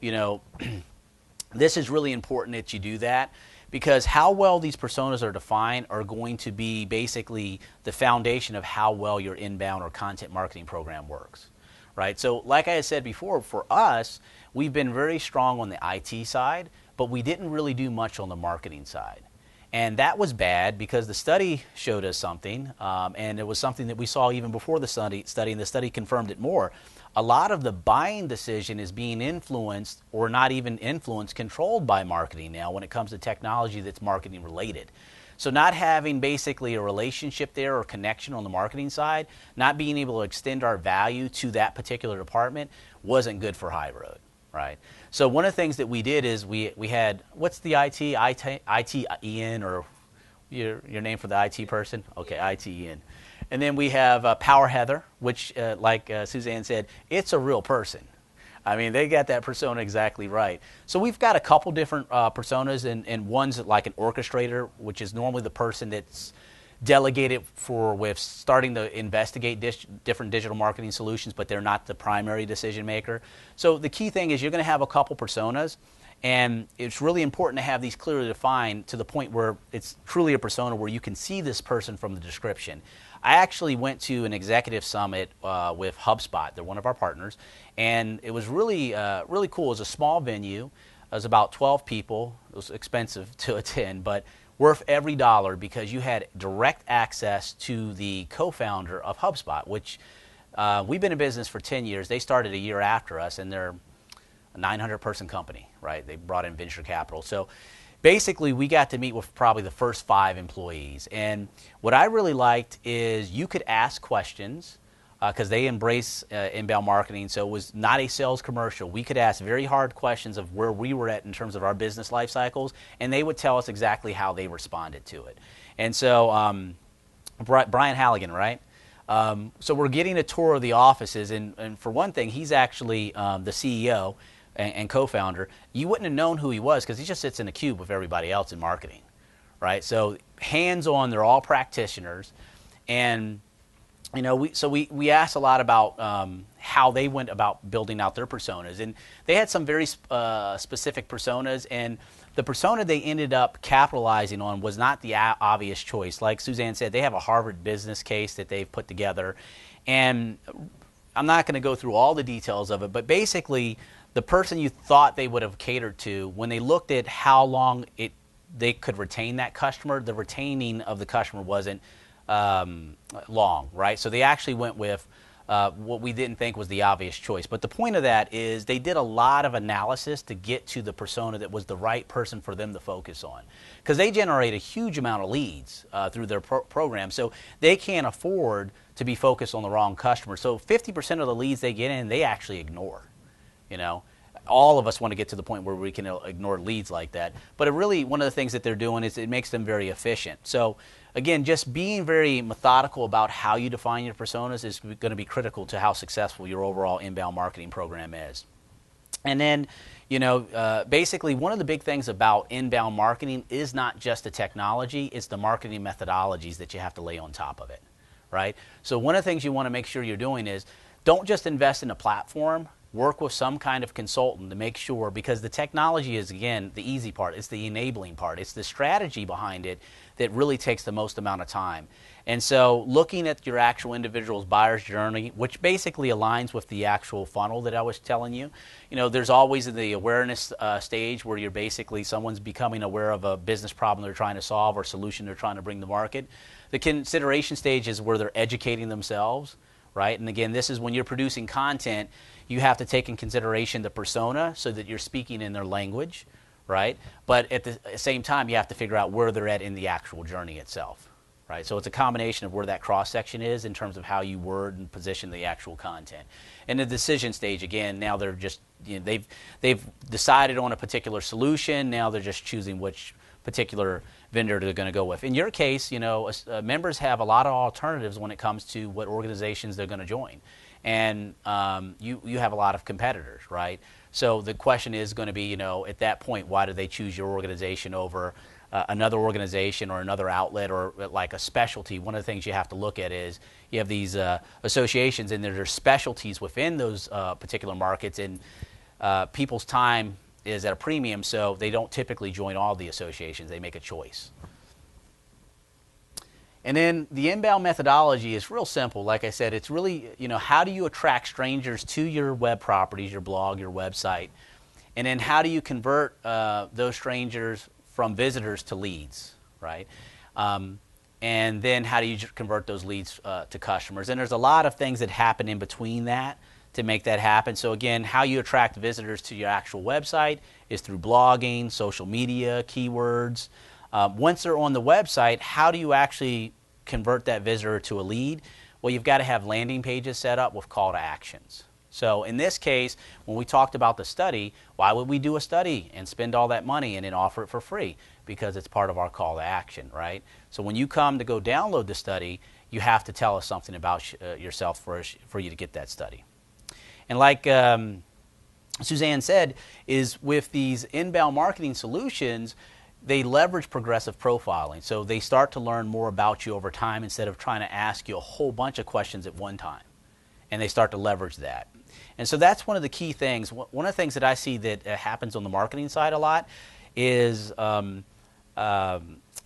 this is really important that you do that because how well these personas are defined are going to be basically the foundation of how well your inbound or content marketing program works, right? So like I said before, for us, we've been very strong on the IT side, but we didn't really do much on the marketing side. And that was bad because the study showed us something, and it was something that we saw even before the study, and the study confirmed it more. A lot of the buying decision is being influenced, or not even influenced, controlled by marketing now when it comes to technology that's marketing related. So not having basically a relationship there or connection on the marketing side, not being able to extend our value to that particular department wasn't good for HIghRoad, right? So one of the things that we did is we had, what's the IT Ian, or your name for the IT person? Okay, IT Ian. And then we have Power Heather, which, like Suzanne said, it's a real person. I mean, they got that persona exactly right. So we've got a couple different personas, and one's like an orchestrator, which is normally the person that's delegated with starting to investigate different digital marketing solutions, but they're not the primary decision maker. So the key thing is you're going to have a couple personas, And it's really important to have these clearly defined to the point where it's truly a persona where you can see this person from the description. I actually went to an executive summit with HubSpot. They're one of our partners. And it was really, really cool. It was a small venue. It was about 12 people. It was expensive to attend, but worth every dollar because you had direct access to the co-founder of HubSpot, which we've been in business for 10 years. They started a year after us, and they're a 900-person company, right? They brought in venture capital. So basically, we got to meet with probably the first 5 employees. And what I really liked is you could ask questions because they embrace inbound marketing. So it was not a sales commercial. We could ask very hard questions of where we were at in terms of our business life cycles, and they would tell us exactly how they responded to it. And so Brian Halligan, right? So we're getting a tour of the offices, and for one thing, he's actually the CEO and co-founder. You wouldn't have known who he was because he just sits in a cube with everybody else in marketing, right? So hands-on, they're all practitioners, and you know, we asked a lot about how they went about building out their personas, and they had some very specific personas, and the persona they ended up capitalizing on was not the obvious choice. Like Suzanne said, they have a Harvard business case that they've put together, and I'm not going to go through all the details of it, but basically the person you thought they would have catered to, when they looked at how long they could retain that customer, the retaining of the customer wasn't long, right? So they actually went with what we didn't think was the obvious choice. But the point of that is they did a lot of analysis to get to the persona that was the right person for them to focus on. Because they generate a huge amount of leads through their program, so they can't afford to be focused on the wrong customer. So 50% of the leads they get in, they actually ignore. You know, all of us want to get to the point where we can ignore leads like that. But it really, one of the things that they're doing is it makes them very efficient. So again, just being very methodical about how you define your personas is going to be critical to how successful your overall inbound marketing program is. And then, you know, basically one of the big things about inbound marketing is not just the technology, it's the marketing methodologies that you have to lay on top of it, right? So one of the things you want to make sure you're doing is don't just invest in a platform, work with some kind of consultant to make sure, because the technology is, again, the easy part. It's the enabling part. It's the strategy behind it that really takes the most amount of time. And so looking at your actual individual's buyer's journey, which basically aligns with the actual funnel that I was telling you, you know, there's always the awareness stage where you're basically, someone's becoming aware of a business problem they're trying to solve or solution they're trying to bring to market. The consideration stage is where they're educating themselves, right? And again, this is when you're producing content, you have to take in consideration the persona so that you're speaking in their language, right? But at the same time, you have to figure out where they're at in the actual journey itself, right? So it's a combination of where that cross-section is in terms of how you word and position the actual content. And the decision stage, again, now they're just, you know, they've decided on a particular solution, now they're just choosing which particular vendor they're going to go with. In your case, you know, members have a lot of alternatives when it comes to what organizations they're going to join. And you have a lot of competitors, right? So the question is going to be, you know, at that point, why do they choose your organization over another organization or another outlet or like a specialty? One of the things you have to look at is you have these associations, and there's specialties within those particular markets, and people's time is at a premium, so they don't typically join all the associations. They make a choice. And then the inbound methodology is real simple. Like I said, it's really, you know, how do you attract strangers to your web properties, your blog, your website? And then how do you convert those strangers from visitors to leads, right? And then how do you convert those leads to customers? And there's a lot of things that happen in between that to make that happen. So again, how you attract visitors to your actual website is through blogging, social media, keywords. Once they're on the website, how do you actually convert that visitor to a lead? Well, you've got to have landing pages set up with call to actions. So in this case, when we talked about the study, why would we do a study and spend all that money and then offer it for free? Because it's part of our call to action, right? So when you come to go download the study, you have to tell us something about yourself for you to get that study. And like Suzanne said, is with these inbound marketing solutions, they leverage progressive profiling. So they start to learn more about you over time instead of trying to ask you a whole bunch of questions at one time. And they start to leverage that. And so that's one of the key things. One of the things that I see that happens on the marketing side a lot is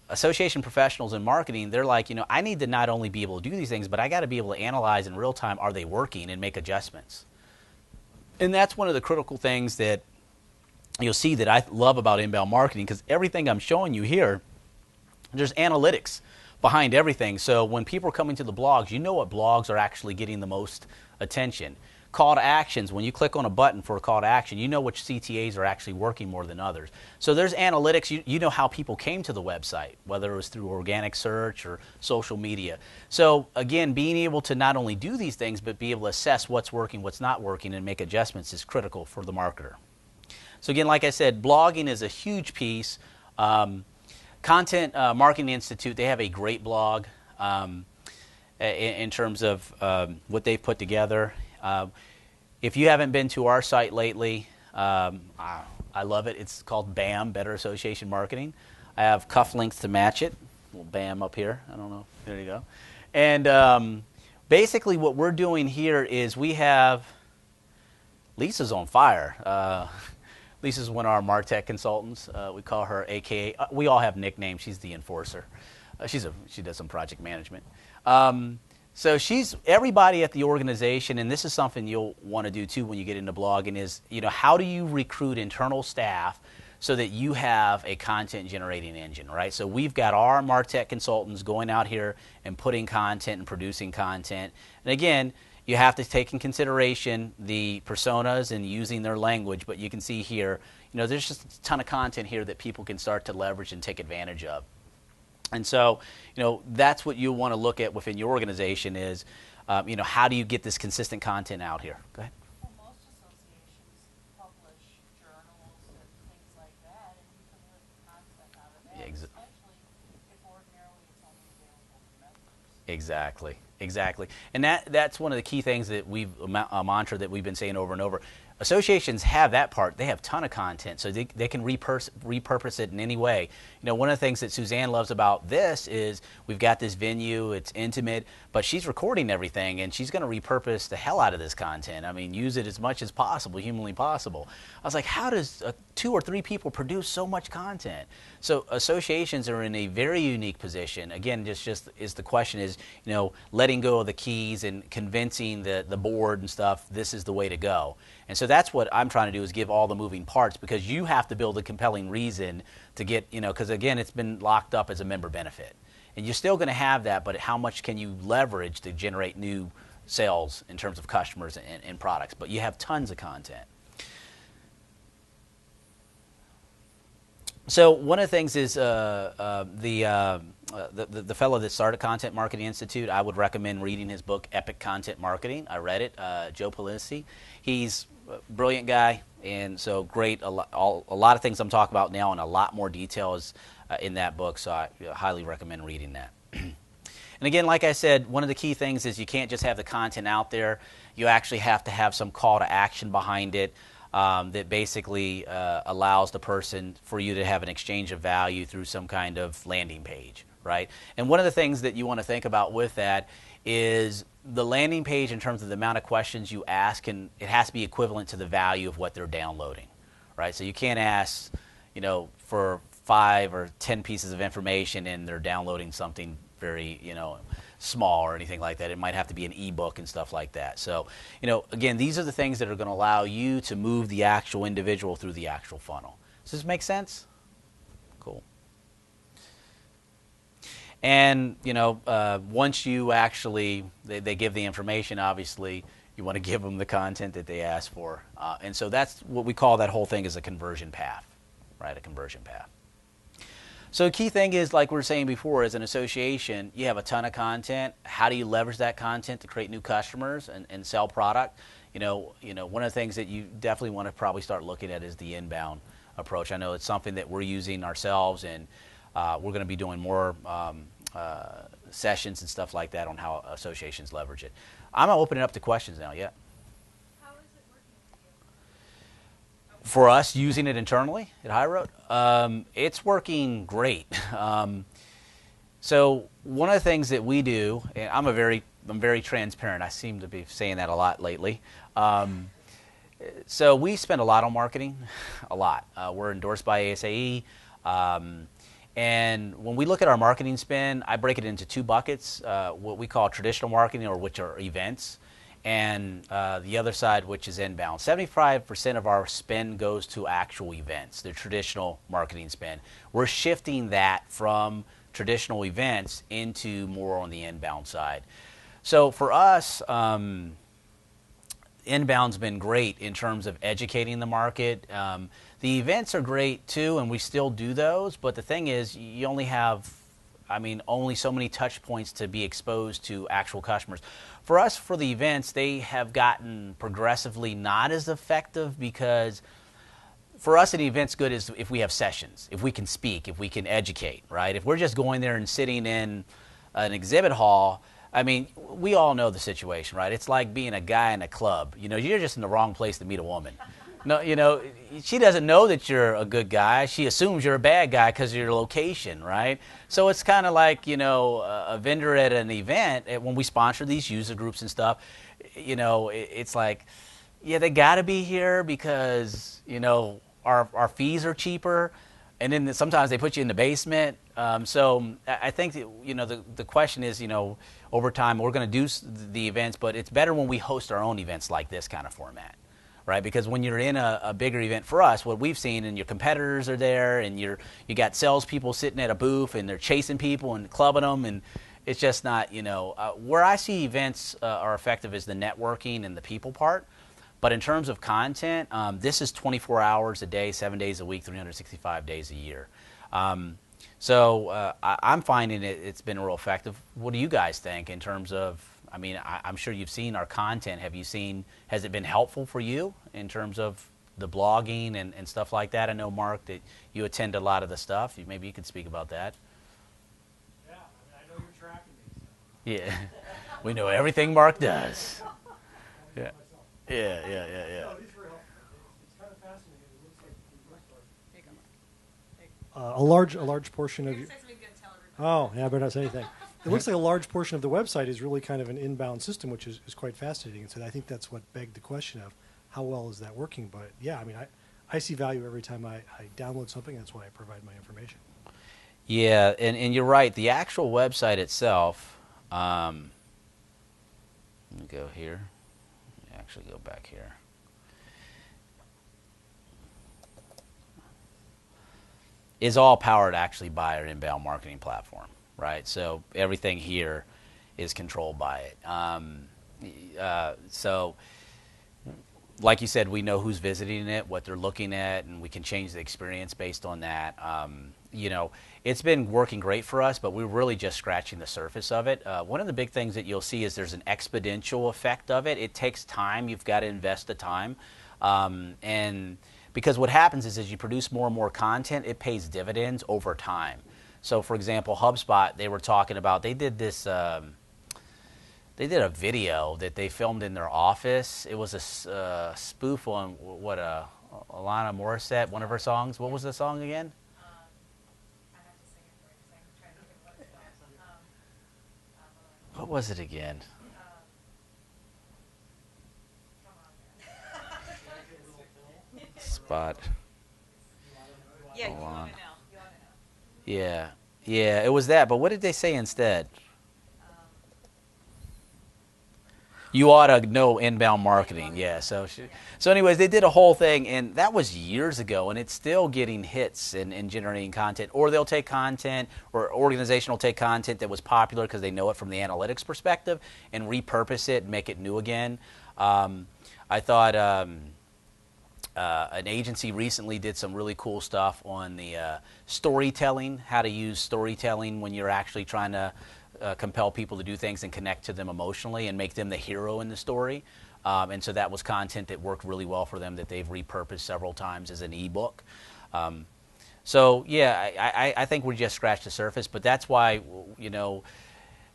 association professionals in marketing, they're like, I need to not only be able to do these things, but I got to be able to analyze in real time, are they working, and make adjustments. And that's one of the critical things that you'll see that I love about inbound marketing, because everything I'm showing you here, there's analytics behind everything. So when people are coming to the blogs, you know what blogs are actually getting the most attention. Call to actions, when you click on a button for a call to action, you know which CTAs are actually working more than others. So there's analytics. You know how people came to the website, whether it was through organic search or social media. So again, being able to not only do these things, but be able to assess what's working, what's not working, and make adjustments is critical for the marketer. So again, like I said, blogging is a huge piece. Content Marketing Institute, they have a great blog in terms of what they've put together. If you haven't been to our site lately, I love it. It's called BAM, Better Association Marketing. I have cufflinks to match it. Little BAM up here. I don't know. There you go. And basically what we're doing here is we have Lisa's on fire. Lisa's one of our MarTech consultants. We call her AKA. We all have nicknames. She's the enforcer. She does some project management. So everybody at the organization, and this is something you'll want to do too when you get into blogging, is how do you recruit internal staff so that you have a content generating engine, right? So we've got our MarTech consultants going out here and putting content and producing content. And again, you have to take in consideration the personas and using their language, but you can see here, there's just a ton of content here that people can start to leverage and take advantage of. And so, that's what you want to look at within your organization is, how do you get this consistent content out here? Go ahead. Well, most associations publish journals and things like that, and you can lift content out of that, Yeah, especially if ordinarily it's only available to members. Exactly. And that's one of the key things that a mantra that we've been saying over and over. Associations have that part. They have a ton of content, so they can repurpose it in any way. One of the things that Suzanne loves about this is we've got this venue, it's intimate, but she's recording everything, and she's going to repurpose the hell out of this content. I mean, use it as much as possible, humanly possible. I was like, how does 2 or 3 people produce so much content? So associations are in a very unique position. Again, just is the question is, letting go of the keys and convincing the board and stuff, this is the way to go. And so that's what I'm trying to do, is give all the moving parts, because you have to build a compelling reason to get, because again, it's been locked up as a member benefit. And you're still going to have that, but how much can you leverage to generate new sales in terms of customers and products? But you have tons of content. So one of the things is the fellow that started Content Marketing Institute, I would recommend reading his book, Epic Content Marketing. I read it, Joe Palisi. He's a brilliant guy, and so great. A lot of things I'm talking about now, and a lot more detail is in that book, so I highly recommend reading that. And again, like I said, one of the key things is you can't just have the content out there. You actually have to have some call to action behind it. That basically allows the person for you to have an exchange of value through some kind of landing page, right? And one of the things that you want to think about with that is the landing page, in terms of the amount of questions you ask, and it has to be equivalent to the value of what they're downloading, right? So you can't ask, for 5 or 10 pieces of information and they're downloading something very, small or anything like that. It might have to be an ebook and stuff like that. So, again, these are the things that are going to allow you to move the actual individual through the actual funnel. Does this make sense? Cool. And, once you actually, they give the information, obviously, you want to give them the content that they ask for. And so that's what we call that whole thing is a conversion path, right? A conversion path. So the key thing is, like we were saying before, as an association, you have a ton of content. How do you leverage that content to create new customers and sell product? One of the things that you definitely want to probably start looking at is the inbound approach. I know it's something that we're using ourselves, and we're going to be doing more sessions and stuff like that on how associations leverage it. I'm going to open it up to questions now. Yeah. How is it working for you? For us, using it internally at HIghRoad, it's working great. So one of the things that we do, and I'm very transparent. I seem to be saying that a lot lately. So we spend a lot on marketing, a lot. We're endorsed by ASAE. And when we look at our marketing spend, I break it into two buckets, what we call traditional marketing, or which are events, and the other side, which is inbound. 75% of our spend goes to actual events, the traditional marketing spend. We're shifting that from traditional events into more on the inbound side. So for us, inbound's been great in terms of educating the market. The events are great too, and we still do those, but the thing is, you only have, only so many touch points to be exposed to actual customers. For us, for the events, they have gotten progressively not as effective, because for us, an event's good is if we have sessions, if we can speak, if we can educate, right? If we're just going there and sitting in an exhibit hall, we all know the situation, right? It's like being a guy in a club. You're just in the wrong place to meet a woman. No, she doesn't know that you're a good guy. She assumes you're a bad guy because of your location, right? So it's kind of like, a vendor at an event, when we sponsor these user groups and stuff, it's like, yeah, they got to be here because, our fees are cheaper. And then sometimes they put you in the basement. So I think that, the question is, over time we're going to do the events, but it's better when we host our own events like this kind of format, right? Because when you're in a bigger event, for us, what we've seen, and your competitors are there, and you got salespeople sitting at a booth, and they're chasing people and clubbing them, and it's just not, where I see events are effective is the networking and the people part. But in terms of content, this is 24 hours a day, 7 days a week, 365 days a year. So I'm finding it's been real effective. What do you guys think in terms of, I'm sure you've seen our content. Has it been helpful for you in terms of the blogging and stuff like that? I know, Mark, that you attend a lot of the stuff. Maybe you could speak about that. Yeah, I know you're tracking me. So. Yeah, we know everything Mark does. Yeah. Yeah. No, these were helpful. It's kind of fascinating. It looks like a large portion of your. Oh, yeah, I better not say anything. It looks like a large portion of the website is really kind of an inbound system, which is quite fascinating. And so I think that's what begged the question of how well is that working. But yeah, I see value every time I download something. That's why I provide my information. Yeah, and you're right. The actual website itself. Let me go here. Actually go back here. Is all powered actually by our inbound marketing platform, right? So everything here is controlled by it. So like you said, we know who's visiting it, what they're looking at, and we can change the experience based on that. It's been working great for us, but we're really just scratching the surface of it. One of the big things that you'll see is there's an exponential effect of it. It takes time. You've got to invest the time. And because what happens is as you produce more and more content, it pays dividends over time. So, for example, HubSpot, they were talking about, they did this, they did a video that they filmed in their office. It was a spoof on Alanis Morissette, one of her songs. What was the song again? What was it again? Spot. Yeah, you Hold want on. to know. You want to know. Yeah, it was that. But what did they say instead? You ought to know inbound marketing. Yeah. So anyways, they did a whole thing, and that was years ago, and it's still getting hits and generating content. Or they'll take content, or organization will take content that was popular because they know it from the analytics perspective and repurpose it and make it new again. I thought an agency recently did some really cool stuff on the storytelling, how to use storytelling when you're actually trying to compel people to do things and connect to them emotionally and make them the hero in the story. And so that was content that worked really well for them that they've repurposed several times as an ebook. So yeah, I think we just scratched the surface, but that's why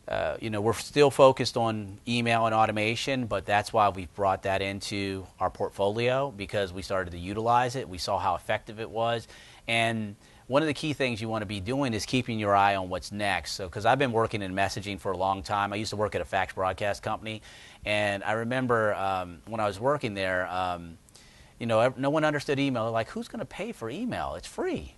we're still focused on email and automation, but that's why we've brought that into our portfolio, because we started to utilize it. We saw how effective it was, and one of the key things you want to be doing is keeping your eye on what's next. So, because I've been working in messaging for a long time. I used to work at a fax broadcast company, and I remember when I was working there, no one understood email. Like, who's going to pay for email? It's free.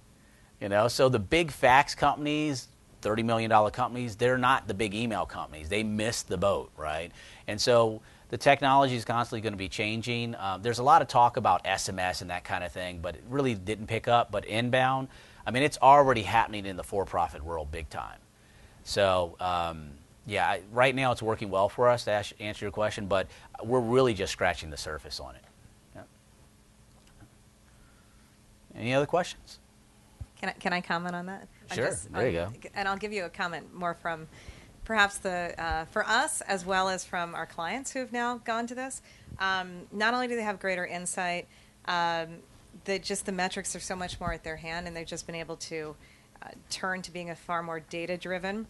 So the big fax companies, $30 million companies, they're not the big email companies. They missed the boat, right? And so the technology is constantly going to be changing. There's a lot of talk about SMS and that kind of thing, but it really didn't pick up. But inbound, I mean, it's already happening in the for-profit world big time. So, right now it's working well for us, to answer your question, but we're really just scratching the surface on it. Yeah. Any other questions? Can I comment on that? Sure. There you go. And I'll give you a comment more from perhaps for us as well as from our clients who have now gone to this. Not only do they have greater insight, the metrics are so much more at their hand, and they've just been able to turn to being a far more data-driven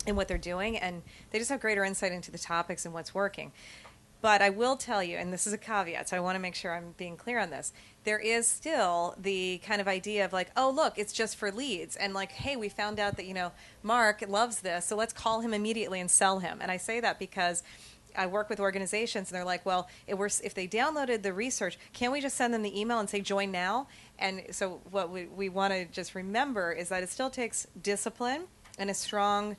in what they're doing, and they just have greater insight into the topics and what's working. But I will tell you, and this is a caveat, so I want to make sure I'm being clear on this, there is still the kind of idea of like, oh, look, it's just for leads. And like, hey, we found out that, Mark loves this, so let's call him immediately and sell him. And I say that because I work with organizations, and they're like, well, if they downloaded the research, can't we just send them the email and say, join now? And so what we want to just remember is that it still takes discipline and a strong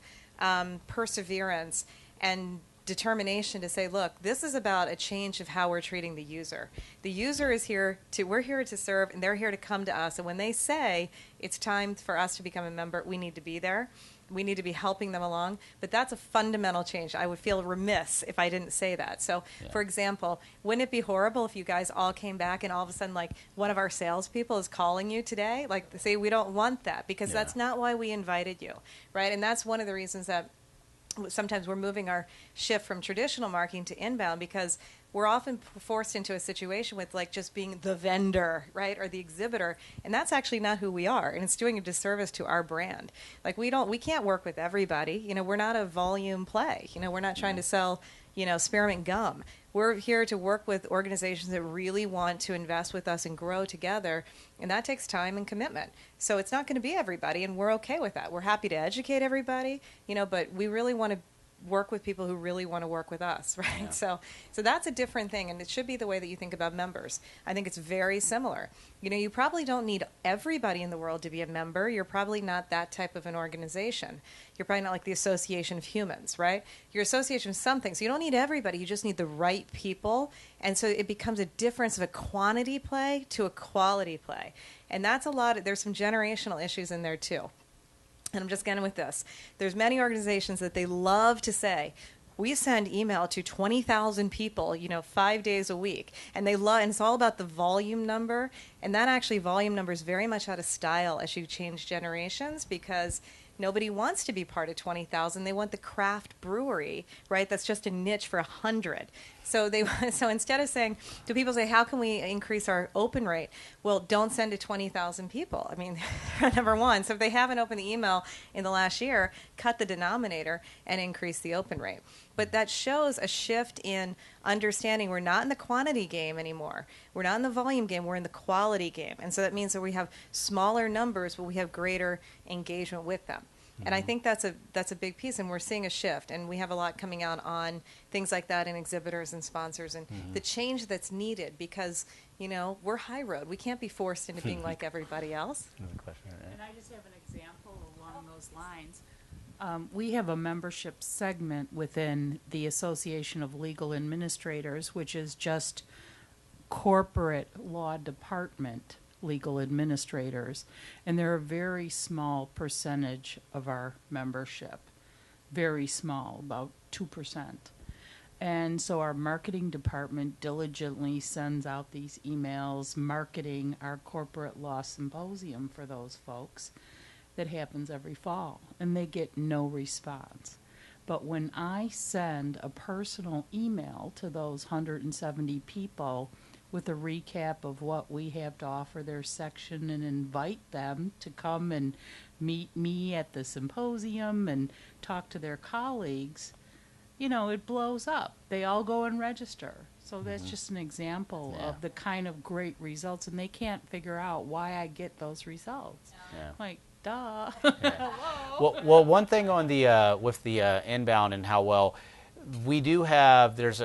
perseverance and determination to say, look, this is about a change of how we're treating the user. The user is we're here to serve, and they're here to come to us. And when they say it's time for us to become a member, we need to be there. We need to be helping them along. But that's a fundamental change. I would feel remiss if I didn't say that. So, for example, wouldn't it be horrible if you guys all came back and all of a sudden, like, one of our salespeople is calling you today? Like, say, we don't want that, because that's not why we invited you, right? And that's one of the reasons that sometimes we're moving our shift from traditional marketing to inbound, because we're often forced into a situation with like just being the vendor, right, or the exhibitor, and that's actually not who we are, and it's doing a disservice to our brand. Like we can't work with everybody. We're not a volume play. We're not trying to sell, spearmint gum. We're here to work with organizations that really want to invest with us and grow together, and that takes time and commitment. So it's not going to be everybody, and we're okay with that. We're happy to educate everybody, but we really want to work with people who really want to work with us, right? Yeah. So that's a different thing, and it should be the way that you think about members. I think it's very similar. You probably don't need everybody in the world to be a member. You're probably not that type of an organization. You're probably not like the Association of Humans, right? You're association of something, so you don't need everybody. You just need the right people, and so it becomes a difference of a quantity play to a quality play, and that's there's some generational issues in there too. And I'm just getting with this. There's many organizations that they love to say, we send email to 20,000 people, 5 days a week. And and it's all about the volume number. And that actually volume number is very much out of style as you change generations, because nobody wants to be part of 20,000. They want the craft brewery, right? That's just a niche for 100. So instead of saying, do people say, how can we increase our open rate? Well, don't send to 20,000 people. I mean, number one. So if they haven't opened the email in the last year, cut the denominator and increase the open rate. But that shows a shift in understanding we're not in the quantity game anymore. We're not in the volume game. We're in the quality game. And so that means that we have smaller numbers, but we have greater engagement with them. And I think that's a big piece, and we're seeing a shift, and we have a lot coming out on things like that in exhibitors and sponsors, and the change that's needed, because we're HIghRoad. We can't be forced into being like everybody else. And I just have an example along those lines. We have a membership segment within the Association of Legal Administrators, which is just corporate law department legal administrators, and they're a very small percentage of our membership, very small, about 2%. And so our marketing department diligently sends out these emails marketing our corporate law symposium for those folks that happens every fall, and they get no response. But when I send a personal email to those 170 people with a recap of what we have to offer their section and invite them to come and meet me at the symposium and talk to their colleagues, it blows up. They all go and register. So that's just an example Yeah. of the kind of great results, and they can't figure out why I get those results. Yeah. Like, duh. Yeah. Hello. Well, one thing on the with the inbound and how well we do have. There's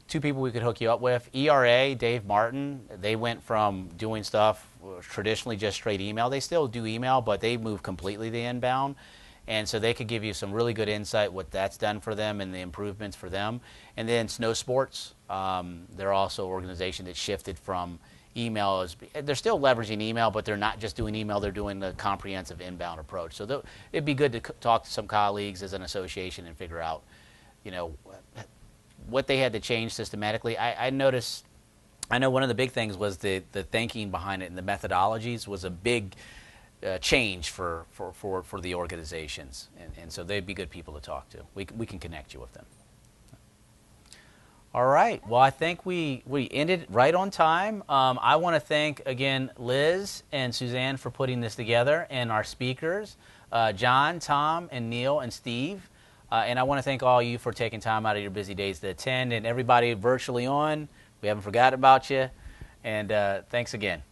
two people we could hook you up with. ERA, Dave Martin. They went from doing stuff traditionally just straight email. They still do email, but they moved completely to inbound. And so they could give you some really good insight what that's done for them and the improvements for them. And then Snow Sports, they're also an organization that shifted from email. They're still leveraging email, but they're not just doing email. They're doing the comprehensive inbound approach. So it'd be good to talk to some colleagues as an association and figure out, what they had to change systematically. I noticed. I know one of the big things was the thinking behind it and the methodologies was a big change for the organizations, and so they'd be good people to talk to. We can connect you with them. All right. Well, I think we ended right on time. I want to thank again Liz and Suzanne for putting this together, and our speakers, John, Tom, and Neil, and Steve. And I want to thank all you for taking time out of your busy days to attend, and everybody virtually on. We haven't forgotten about you, and thanks again.